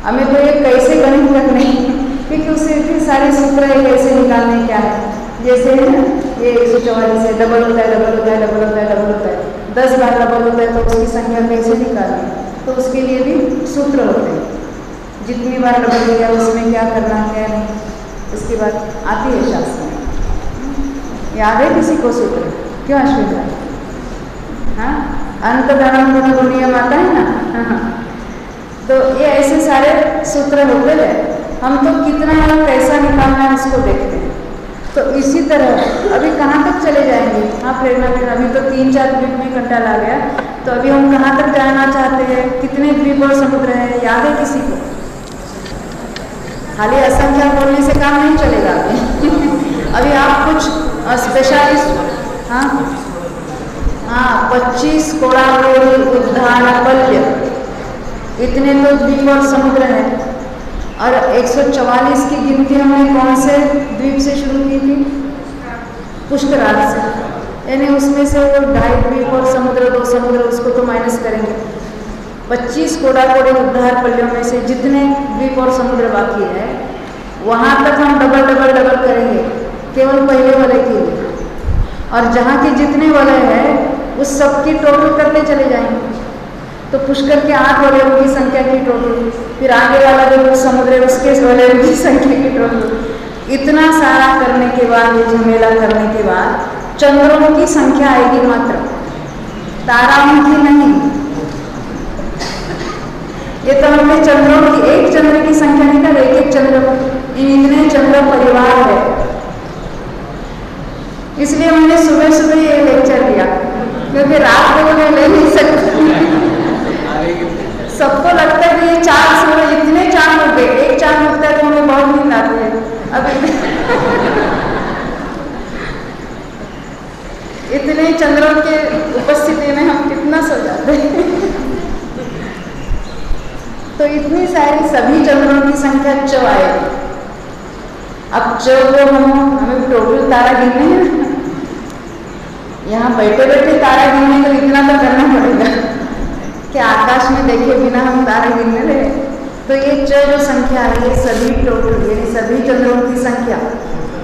[SPEAKER 1] हमें तो ये कैसे गणित करने, क्योंकि उससे इतनी सारी सूत्र है कैसे निकालने क्या है। जैसे है ना, ये 144 है, डबल होता है, 10 बार डबल होता है तो उसकी संख्या कैसे निकालनी, तो उसके लिए भी सूत्र होते हैं। जितनी बार डबल किया उसमें क्या करना क्या नहीं, उसके बाद आती है शास्त्र में। याद है किसी को सूत्र? क्यों अश्विन? हाँ, अंत धर्म गुण नियम आता है ना। हाँ, तो ये ऐसे सारे सूत्र होते हैं। हम तो कितना और कैसा निकालना है उसको देखते हैं। तो इसी तरह अभी कहाँ तक चले जाएंगे? हाँ, प्रेरणा अभी तो 3-4 द्वीप में घंटा ला गया। तो अभी हम कहाँ तक जाना चाहते हैं? कितने द्वीप और समुद्र है, याद है किसी को? खाली असंख्या बोलने से काम नहीं चलेगा। अभी आप कुछ स्पेशलिस्ट, हाँ 25 कोड़ाकोड़ी उद्धार पल्य, इतने तो द्वीप और समुद्र है। और 144 की गिनती हमने कौन से द्वीप से शुरू की थी? पुष्कराज से, यानी उसमें से वो 2.5 द्वीप और समुद्र, 2 समुद्र, उसको तो माइनस करेंगे। 25 कोड़ाकोड़ी उद्धार पल्यों में से जितने द्वीप और समुद्र बाकी है वहाँ तक हम डबल करेंगे केवल पहले वलय के लिए। और जहाँ के जितने वलय है उस सब की टोटल करते चले जाएंगे। तो पुष्कर के 8 वलयों की संख्या की टोटल, फिर आगे वाला जो समुद्र है उसके वलयों की संख्या की टोटल। इतना सारा करने के बाद, ये झमेला करने के बाद चंद्रों की संख्या आएगी मात्र, ताराओं की नहीं। ये तो हमने चंद्रों की, एक चंद्र की संख्या निकाल, एक चंद्र, इतने चंद्र परिवार है। इसलिए हमने सुबह ये लेक्चर दिया, क्योंकि रात को मैं ले नहीं सकती। सबको लगता है कि ये 4 सूर्य, इतने चांद हो गए, एक चांद उगता है तो हमें बहुत नींद आती है। अब इतने चंद्रों के उपस्थिति में हम कितना सो जाते हैं। तो इतनी सारी सभी चंद्रों की संख्या 4 आएगी। अब 4 को हमें टोटल तारा गिनने हैं, यहाँ बैठे बैठे तारा गिनने तो इतना तो करना पड़ेगा कि आकाश में देखे बिना हम तारा गिनने रहे। तो ये 4 जो संख्या है ये सभी टोटल, यानी सभी चंद्रों की संख्या।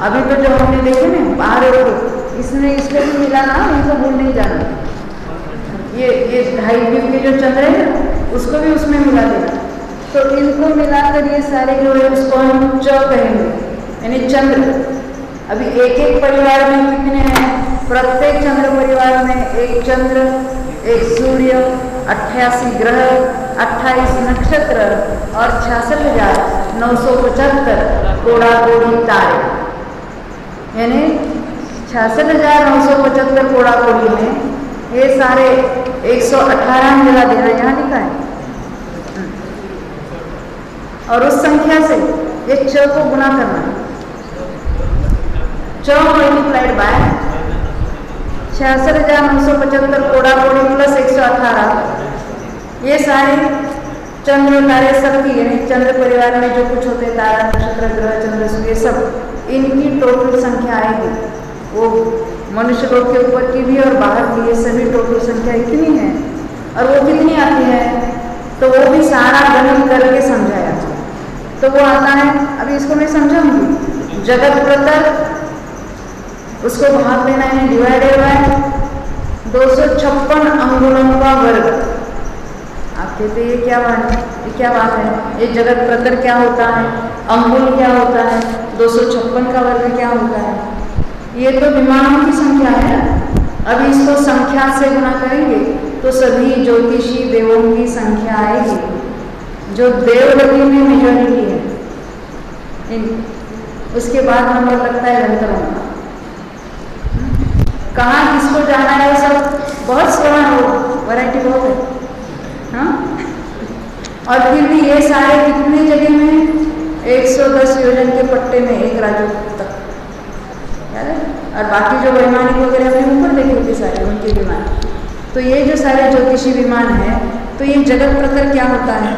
[SPEAKER 1] अभी तो जो हमने देखे ना बाहर होके, इसमें इसको भी मिला ना, इनको भूल नहीं जाना। ये 2.5 द्वीप के जो चंद्र है ना उसको भी उसमें मिला देना। तो इनको मिलाकर ये सारे जो है उसको हम 4 कहेंगे, यानी चंद्र। अभी एक एक परिवार में कितने हैं? प्रत्येक चंद्र परिवार में एक चंद्र, एक सूर्य, 88 ग्रह, 28 नक्षत्र और 66,975 कोड़ा कोड़ी तारे, यानी 66,975 कोड़ा कोड़ी में ये सारे 118 जगह देना यहाँ लिखा है। और उस संख्या से ये 6 को गुना करना है, 6 मल्टीप्लाइड बाय 66,975 कोड़ा कोड़ी प्लस 118। ये सारे चंद्र तारे सबकी, यानी चंद्र परिवार में जो कुछ होते हैं, तारा नक्षत्र ग्रह चंद्र सूर्य सब, इनकी टोटल संख्या आएगी। वो मनुष्य लोग के ऊपर की भी और बाहर की, ये सभी टोटल संख्या इतनी है। और वो कितनी आती है तो वो भी सारा गणित करके समझाया। तो वो आता है, अभी इसको मैं समझाऊंगी। जगत प्रतर, उसको भाग देना है, डिवाइडेड बाय 256 अंगुलों का वर्ग। आप कहते ये क्या बात है, ये क्या बात है, ये जगत प्रतर क्या होता है, अंगुल क्या होता है, 256 का वर्ग क्या होता है? ये तो विमानों की संख्या है। अब इसको संख्या से गुना करेंगे तो सभी ज्योतिषी देवों की संख्या आएगी, जो देवगति में मेजॉरिटी है। उसके बाद नंबर लगता है यंत्रों का। कहाँ किसको जाना है, वो सब बहुत सोना हो, वैरायटी बहुत है। हाँ, और फिर भी ये सारे कितने जगह में 110 योजन के पट्टे में एक राज्य तक, और बाकी जो वैमानिक वगैरह अपने ऊपर देखे होते सारे उनके विमान। तो ये जो सारे ज्योतिषी विमान है, तो ये जगत प्रकर क्या होता है?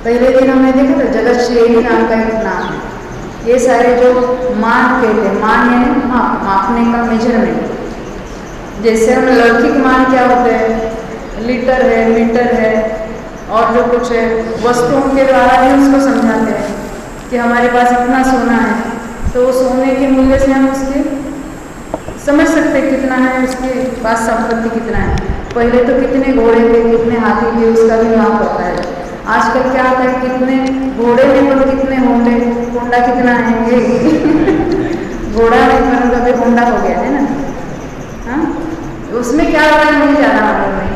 [SPEAKER 1] पहले दिन हमने देखा था जगत श्रेणी नाम का एक नाम है। ये सारे जो मान कहते हैं, मान यानी मापने का मेजरमेंट। जैसे हम लौकिक मान क्या होते हैं, लीटर है, मीटर है और जो कुछ है, वस्तुओं के द्वारा भी उसको समझाते हैं कि हमारे पास इतना सोना है, तो सोने के मूल्य से हम उसके समझ सकते हैं कितना है, उसके पास संपत्ति कितना है। पहले तो कितने घोड़े थे, कितने हाथी थे, उसका भी माप होता है। आजकल क्या होता है, कितने घोड़े में पर कितने होंडे, होंडा कितना है घोड़ा नहीं पर उनका भी होंडा हो गया है ना। हाँ, उसमें क्या होता है नहीं जाना मालूम नहीं।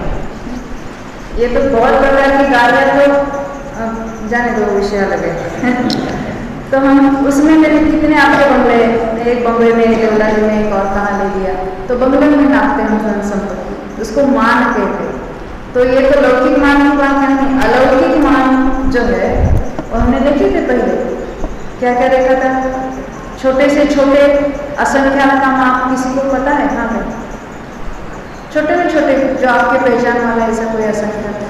[SPEAKER 1] ये तो बहुत प्रकार की गाड़ियाँ, तो जाने दो, विषय अलग है। तो हम उसमें मेरे कितने आपके बंगले, एक बंगले में, एक देवलाली में, एक और कहाँ ले लिया, तो बंगले में नापते हैं धन संपत्ति, उसको मान कहते हैं। तो ये तो लौकिक मान की बात है। अलौकिक मान जो है वो हमने देखे थे पहले, क्या क्या देखा था? छोटे से छोटे असंख्यात का माप किसी को पता है? हाँ भाई, छोटे में छोटे जो आपके पहचान वाला ऐसा कोई असंख्यात है?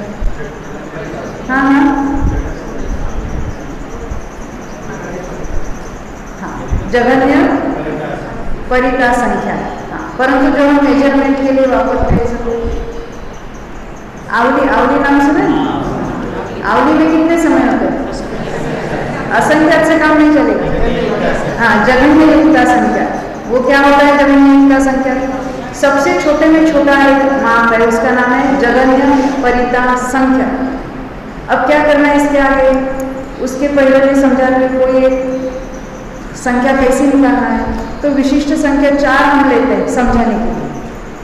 [SPEAKER 1] हाँ हाँ जघन्य परिता संख्या। हाँ, परंतु जो हम मेजरमेंट के लिए वापरते हैं, आवली, आवली नाम सुना है? आवली में कितने समय होते हैं? असंख्यात से काम नहीं चलेगा। हाँ, जघन्य परिता संख्या, वो क्या होता है जघन्य परिता संख्या? सबसे छोटे में छोटा एक माप है, उसका नाम है जघन्य परिता संख्या। अब क्या करना है इसके आगे, उसके पहले भी समझा कि कोई एक संख्या कैसे निकालना है। तो विशिष्ट संख्या 4 हम लेते हैं समझाने के लिए।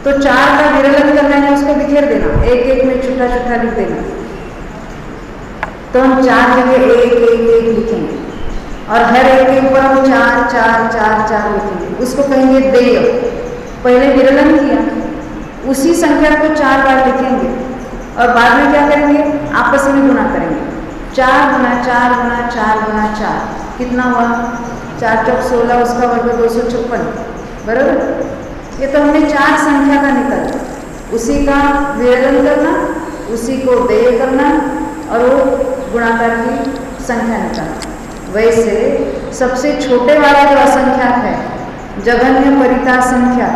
[SPEAKER 1] तो 4 का विरलन करना है, उसको बिखेर देना, एक एक में छोटा छोटा लिख देना। तो हम 4 जगह एक एक एक लिखेंगे और हर एक के ऊपर हम 4 4 4 4 लिखेंगे। उसको कहेंगे देय। पहले विरलन किया, उसी संख्या को 4 बार लिखेंगे और बाद में क्या करेंगे, आपस में गुना करेंगे। 4 गुना 4 गुना 4 गुना 4 कितना हुआ? 4 चौक 16, उसका वर्ग 256, बराबर। ये तो हमने 4 संख्या का निकाला, उसी का विरलन करना, उसी को देय करना और वो गुणाकार की संख्या निकालना। वैसे सबसे छोटे वाला जो असंख्यात है, जघन्य परिता संख्या,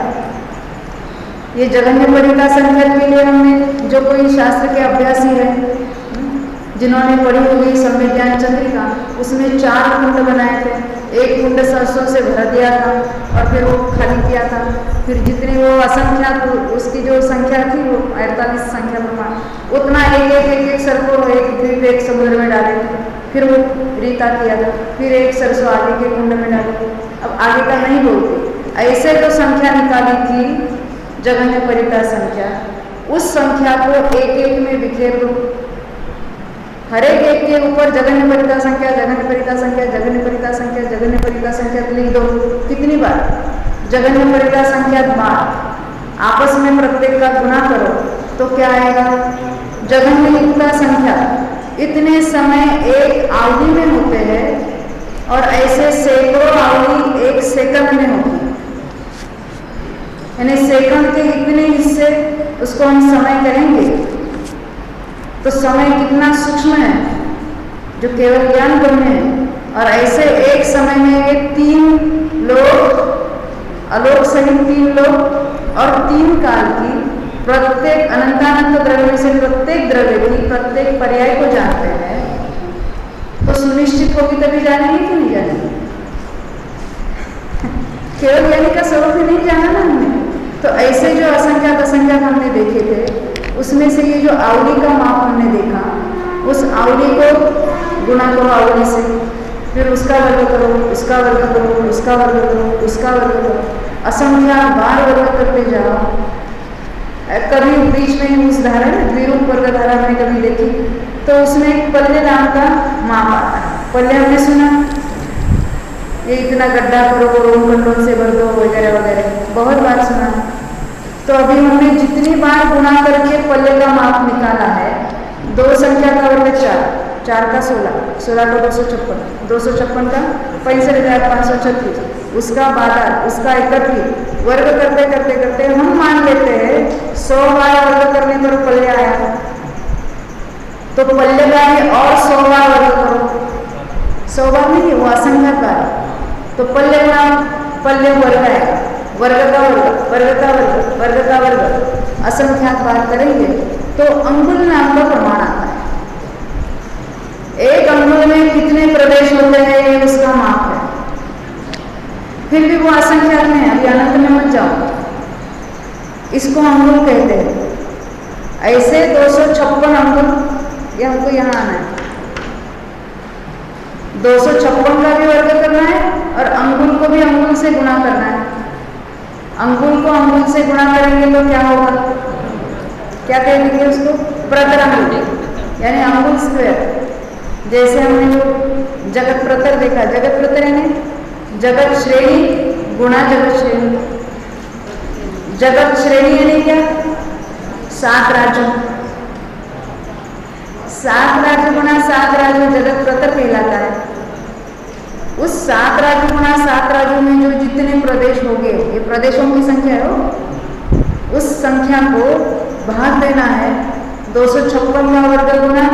[SPEAKER 1] ये जघन्य परिता संख्या के लिए हमने जो कोई शास्त्र के अभ्यासी है, जिन्होंने पढ़ी हुई संविज्ञान चंद्रिका, उसमें 4 कुंड बनाए थे। एक कुंड सरसों से भर दिया था और फिर वो खाली किया था। फिर जितनी वो असंख्यात, उसकी जो संख्या थी वो 48 संख्या प्रमाण, उतना एक एक एक एक सरसों एक द्वीप एक समुद्र में डाले थे। फिर वो रीता किया था, फिर एक सरसों आगे के कुंड में डाली। अब आगे का नहीं बोलती, ऐसे जो संख्या निकाली थी जगन्य परिता संख्या, उस संख्या को एक एक में बिखेर दो। हर एक के ऊपर जगन्य परिता संख्या, जगन्य परिता संख्या, जगन्य परिता संख्या, जगन्य परिता संख्या लिख दो। कितनी बार? जगन्य परिता संख्या बार। आपस में प्रत्येक का गुना करो तो क्या आएगा? जगन्य युक्ता संख्या। इतने समय एक आवधि में होते हैं और ऐसे सैकड़ों आवधि एक सेकंड में होती है। यानी सेकंड के इतने हिस्से उसको हम समय करेंगे तो समय कितना सूक्ष्म है जो केवल ज्ञान को में। और ऐसे एक समय में 3 लोग, आलोक सहित 3 लोग और 3 काल की प्रत्येक अनंतानंत द्रव्य से प्रत्येक द्रव्य की प्रत्येक पर्याय को जानते हैं, तो सुनिश्चित होगी तभी जानेंगे कि नहीं जानेंगे? केवल ज्ञानी का स्वरूप ही नहीं जाना ना हमने। तो ऐसे जो असंख्यात असंख्यात हमने देखे थे, उसमें से ये जो आवली का माप हमने देखा, उस आवली को गुणा करो आवली से, फिर उसका वर्ग करो, उसका वर्ग करो, उसका वर्ग करो, उसका वर्ग करो, असंख्यात बार वर्ग करते जाओ। कभी बीच में उस धारा द्विरूप वर्ग धारा हमने कभी देखी, तो उसमें एक पल्ले नाम का माप आता है। पल्ले हमने सुना, ये इतना गड्ढा करो, कंडों से भर दो वगैरह वगैरह, बहुत बार सुना। तो अभी हमने जितनी बार गुणा करके पल्ले का माप निकाला है, 2 संख्या का वर्ग 4, 4 का 16, 16 का 256, 256 का 65,536, उसका 12, उसका 31, वर्ग करते करते करते हम मान लेते हैं 100 बार वर्ग करने पर पल्ले आया, तो पल्ले का ही और 100 बार वर्ग करो। 100 बार नहीं, वो असंख्यात बार। तो पल्ले का पल्ले वर्ग आएगा, वर्ग का वर्ग, वर्ग का वर्ग, वर्ग का वर्ग, असंख्यात बार करेंगे तो अंगुल नाम का प्रमाण आता है। एक अंगुल में कितने प्रदेश होते हैं ये उसका माप है। फिर भी वो असंख्यात में है, अभी अनंत में मत जाओ, इसको अंगुल कहते हैं। ऐसे 256 अंगुल, ये हमको यहाँ आना है, 256 का भी वर्ग करना है और अंगुल को भी अंगुल से गुणा करना है। अंगुल को अंगुल से गुणा करेंगे तो क्या होगा? क्या कहेंगे उसको? प्रतर अंगुल, यानी अंगुल स्क्वायर। जैसे हमने वो जगत प्रतर देखा, जगत प्रतर यानी जगत श्रेणी गुणा जगत श्रेणी। जगत श्रेणी यानी क्या? 7 राज्यों, 7 राज्य गुणा 7 राज्यों जगत प्रतर कहलाता है। उस 7 राज्य गुणा 7 राज्यों में जो जितने प्रदेश होंगे, ये प्रदेशों की संख्या है, वो उस संख्या को भाग देना है 256 का वर्ग गुणा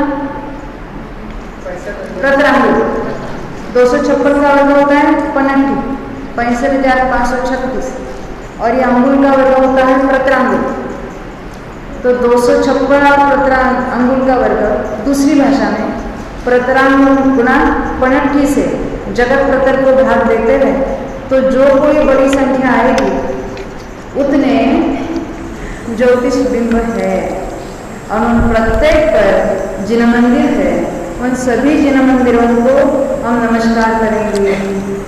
[SPEAKER 1] प्रतरांगुल। 256 का वर्ग होता है 65,536 और ये अंगुल का वर्ग होता है प्रतरांगुल। तो 256 अंगुल का वर्ग दूसरी भाषा में प्रतरांगुल गुणा 65 से जगत प्रतर को भाग देते हैं, तो जो कोई बड़ी संख्या आएगी उतने ज्योतिष बिंब है। और उन प्रत्येक पर जिन मंदिर है, उन सभी जिन मंदिरों को हम नमस्कार करेंगे।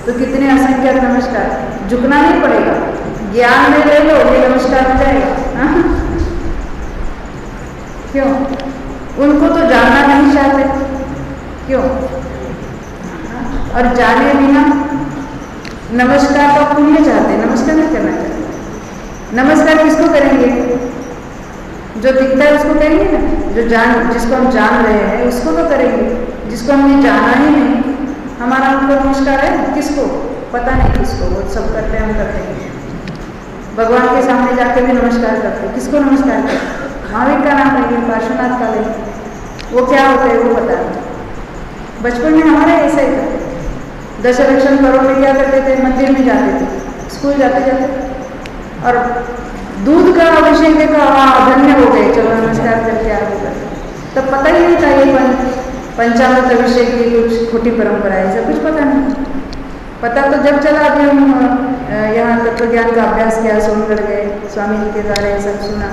[SPEAKER 1] तो कितने असंख्यात नमस्कार, झुकना नहीं पड़ेगा, ज्ञान में ले लो, ये नमस्कार हो जाएगा। हाँ? क्यों? उनको तो जानना नहीं चाहते, क्यों? और जाने बिना नमस्कार का पुण्य चाहते, नमस्कार नहीं करना चाहते। नमस्कार किसको करेंगे? जो दिखता है उसको करेंगे ना, जो जिसको हम जान रहे हैं उसको तो करेंगे। जिसको हमने जाना ही नहीं, हमारा उनको नमस्कार है किसको? पता नहीं किसको, वो सब करते हैं, हम करते हैं। भगवान के सामने जाके भी नमस्कार करते, किसको नमस्कार करते? महावीर का नाम लेंगे, पार्श्वनाथ का लेंगे, वो क्या होते हैं वो पता नहीं। बचपन में हमारे ऐसा ही था, दशरक्षण पर्व में क्या करते थे? मंदिर में जाते थे, स्कूल जाते जाते, और दूध का अभिषेक देखा, धन्य हो गए, चलो नमस्कार करके आ गए। तब पता ही नहीं था ये पंचामृत अभिषेक की कुछ खोटी परंपरा है, सब कुछ पता नहीं। पता तो जब चला, अभी हम यहाँ तत्व ज्ञान का अभ्यास किया, सोनगढ़ गए, स्वामी जी के द्वारा ये सब सुना।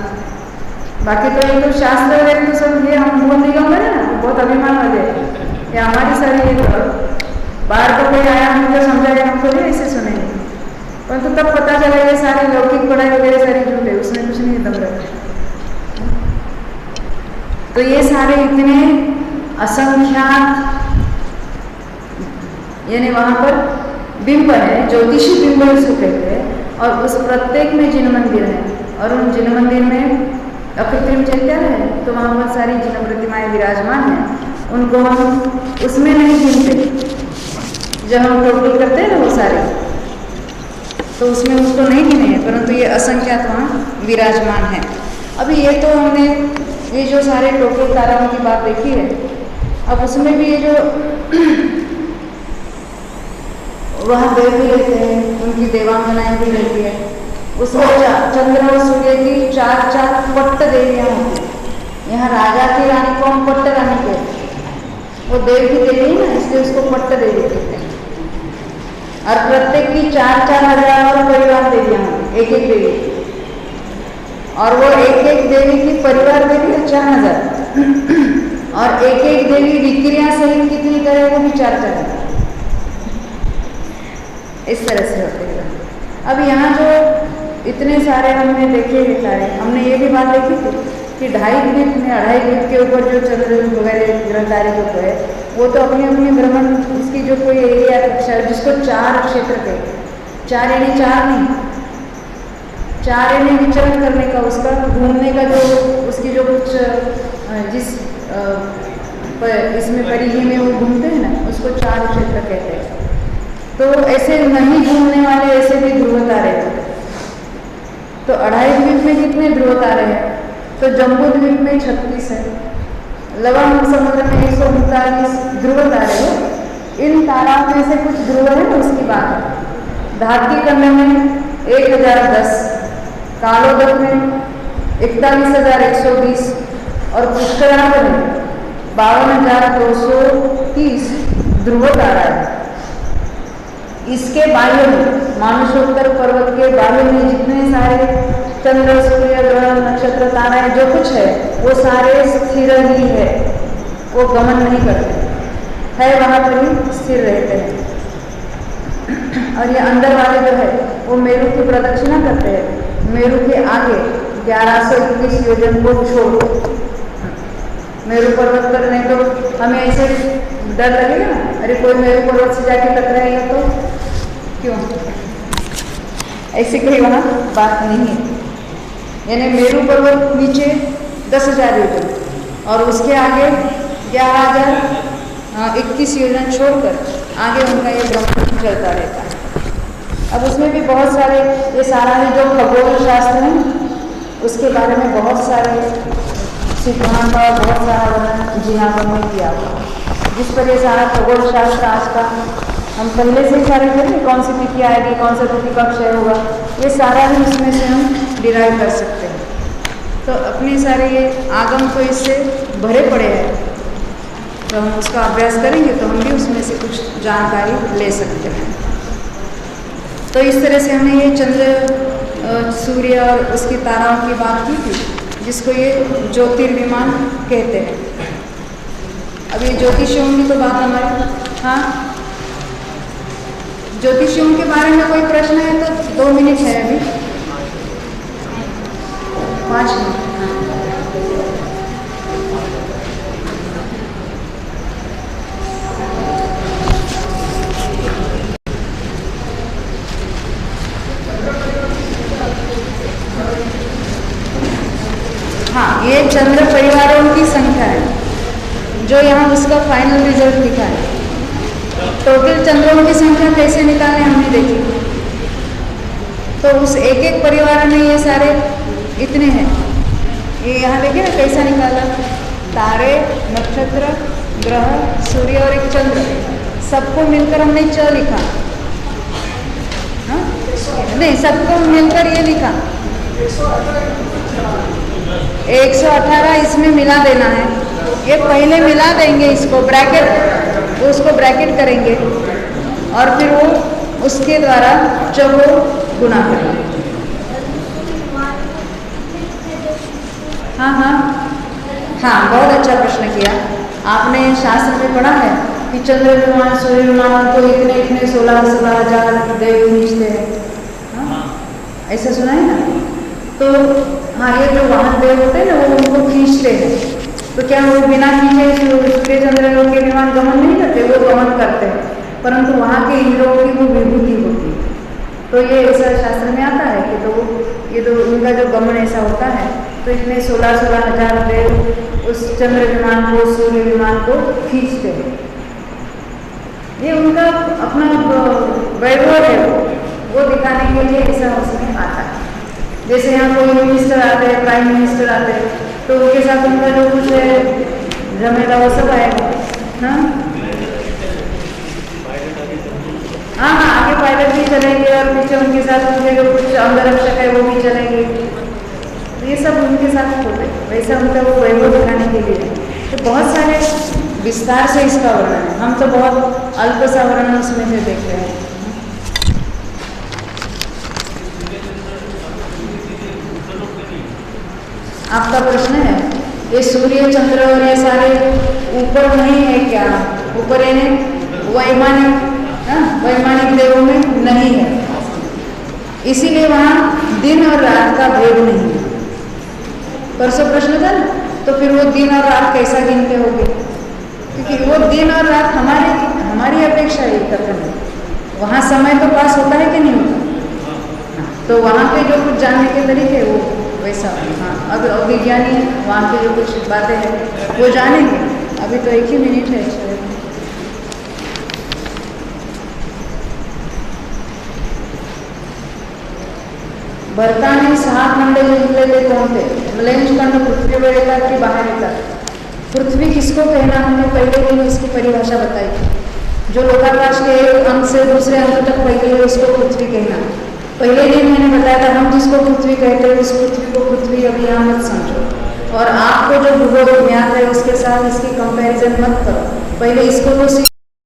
[SPEAKER 1] बाकी तो ये तो शास्त्र है, तो सब ये हम बहुत दिगंबर है ना, बहुत अभिमान वाले, या हमारी सारी ये बाहर का कोई आया हमको समझाया, हमको नहीं ऐसे सुनेंगे, परंतु तब पता चला ये सारी लौकिक पढ़ाई वगैरह सारी झूठ है, उसमें कुछ नहीं दम रखा। तो ये सारे इतने असंख्यात यानी वहाँ पर बिंब है, ज्योतिषी बिंब उसको कहते हैं, और उस प्रत्येक में जिन मंदिर है, और उन जिन मंदिर में अकृत्रिम चैत्य है, तो वहाँ बहुत सारी जिन प्रतिमाएं विराजमान हैं, उनको हम उसमें नहीं गिनते। जब हम टोटल करते हैं ना वो सारे, तो उसमें उसको नहीं गिने हैं, परंतु ये असंख्यात वहाँ विराजमान है। अभी ये तो हमने ये जो सारे टोटल ताराओं की बात देखी है, अब उसमें भी ये जो वहाँ देव भी रहते हैं, उनकी देवांगनाएं भी रहती है, उसमें चंद्र और सूर्य की 4 पट्ट देवियाँ होती हैं। यहाँ राजा की रानी को हम पट्ट रानी कहते हैं, वो देव की देवी है ना, इसलिए उसको पट्ट देवी कहते हैं। और प्रत्येक की 4-4 हजार और परिवार देवियाँ होती, एक देवी, और वो एक देवी की परिवार देवी है 4000, और एक देवी विक्रिया सहित कितनी करे वो भी 4-4 इस तरह से होते हैं। अब यहाँ जो इतने सारे हमने देखे हैं सारे, हमने ये भी बात देखी थी कि 2.5 द्वीप में 2.5 द्वीप के ऊपर जो चंद्र वगैरह ग्रह तारे जो है, वो तो अपनी अपनी भ्रमण उसकी जो कोई एरिया जिसको 4 क्षेत्र के 4 यानी 4 नहीं, 4 यानी विचरण करने का, उसका घूमने का जो उसकी जो कुछ जिस इसमें परिधि में वो घूमते हैं ना, उसको 4 क्षेत्र कहते हैं। तो ऐसे नहीं घूमने वाले ऐसे भी ध्रुव तारे हैं। तो 2.5 द्वीप में कितने ध्रुव तारे हैं? तो जम्बू द्वीप में 36 है, लवण समुद्र में 139 ध्रुव तारे हैं। इन ताराओं में से कुछ ध्रुव है ना, उसकी बात है। धातु कर्ण में 1010, कालोदक में 41,120 और पुष्करांक में 52,230 ध्रुव तारा है। इसके बाह्य में मानसोत्तर पर्वत के बाह्य में जितने सारे चंद्र सूर्य ग्रह नक्षत्र ताराएं जो कुछ है, वो सारे स्थिर ही है, वो गमन नहीं करते है, वहाँ पर ही स्थिर रहते हैं। और ये अंदर वाले जो है वो मेरु की प्रदक्षिणा करते हैं, मेरु के आगे 1121 योजन को छोड़। मेरु पर्वत पर नहीं तो हमें ऐसे डर लगेगा ना, अरे कोई मेरु पर्वत से जाके टकराएगा तो क्यों, ऐसी कोई वहाँ बात नहीं है। यानी मेरु पर्वत नीचे 10,000 योजन और उसके आगे 11,021 योजन छोड़कर आगे उनका ये भ्रमण चलता रहता है। अब उसमें भी बहुत सारे ये सारा ही जो खगोल शास्त्र है उसके बारे में बहुत सारे सिद्धांत और बहुत सारा वर्णन जिहावन में किया हुआ, जिस पर ये सारा खगोल शास्त्र आज का हम पहले से ही सारे करें, कौन सी तिथि आएगी, कौन सा तिथि का क्षय होगा, ये सारा ही इसमें से हम डिराइव कर सकते हैं। तो अपने सारे ये आगम तो इससे भरे पड़े हैं, तो हम उसका अभ्यास करेंगे तो हम भी उसमें से कुछ जानकारी ले सकते हैं। तो इस तरह से हमने ये चंद्र सूर्य और उसकी ताराओं की बात की थी, जिसको ये ज्योतिर्विमान कहते हैं। अब ये ज्योतिषियों की तो बात हमारी, हाँ ज्योतिषियों के बारे में कोई प्रश्न है तो 2 मिनट है, अभी 5 मिनट। हाँ, ये चंद्र परिवारों की संख्या है जो यहाँ उसका फाइनल रिजल्ट लिखा है। टोटल चंद्रों की संख्या कैसे निकालें हमने देखी, तो उस एक परिवार में ये सारे इतने हैं। ये यहाँ देखिए ना कैसा निकाला, तारे, नक्षत्र, ग्रह, सूर्य और एक चंद्र, सबको मिलकर हमने 6 लिखा। हाँ नहीं, सबको मिलकर ये लिखा 118 इसमें मिला देना है। ये पहले मिला देंगे, इसको ब्रैकेट, उसको ब्रैकेट करेंगे और फिर वो उसके द्वारा जब वो गुना करेंगे। हाँ हाँ हाँ, बहुत अच्छा प्रश्न किया। आपने शास्त्र में पढ़ा है कि चंद्र विमान सूर्य विमान को इतने इतने 16,000 देव खींचते हैं, हाँ? ऐसा सुना है ना? तो हाँ, ये जो वाहन देव होते हैं ना, वो उनको खींचते हैं। तो क्या वो बिना खींचे सूर्य चंद्र लोग के विमान गमन नहीं करते? वो गमन करते हैं, परंतु वहाँ के इंद्रों की वो विभूति होती है। तो ये ऐसा शास्त्र में आता है कि तो ये तो उनका जो गमन ऐसा होता है, तो इतने 16,000 देव उस चंद्र विमान को सूर्य विमान को खींचते हैं। ये उनका अपना वैभव है, वो दिखाने के लिए ऐसा उसमें आता है। जैसे यहाँ कोई मिनिस्टर आते हैं, प्राइम मिनिस्टर आते हैं, तो उनके साथ उनका जो कुछ जमेगा वो सब आएगा। हाँ हाँ हाँ, आगे पायलट भी चलेंगे और पीछे उनके साथ उनके जो कुछ अंगरक्षक है वो भी चलेंगे। तो ये सब उनके साथ होते हैं, वैसा उनका वो वैभव दिखाने के लिए। तो बहुत सारे विस्तार से इसका वर्णन है, हम तो बहुत अल्प सा वर्णन उसमें से देख रहे हैं। आपका प्रश्न है ये सूर्य चंद्र और ये सारे ऊपर नहीं है क्या? ऊपर यानी वैमानिक, वैमानिक देवों में नहीं है, इसीलिए वहाँ दिन और रात का भेद नहीं है। परसों प्रश्न था ना, तो फिर वो दिन और रात कैसा गिनते होंगे? क्योंकि वो दिन और रात हमारी अपेक्षा ही कथन है। वहाँ समय तो पास होता है कि नहीं होता? तो वहाँ पे जो कुछ जानने के तरीके वो वैसा, हाँ, अब अविज्ञानी वहाँ पे जो कुछ बातें हैं वो जानेंगे। अभी तो 1 ही मिनट है शायद। भरताने 6 खंड जिंकलेले कोणते? मलेंज खंड पृथ्वीवर येतात की बाहर येतात? पृथ्वी किसको कहना, हमने पहले दिन इसकी परिभाषा बताई। जो लोकाकाश के एक अंक से दूसरे अंक तक पहले है उसको पृथ्वी कहना। पहले दिन मैंने बताया था, हम जिसको पृथ्वी कहते हैं उस पृथ्वी को पृथ्वी अभी यहाँ मत समझो, और आपको जो भूगोल ज्ञात है उसके साथ इसकी कंपैरिजन मत करो। पहले इसको तो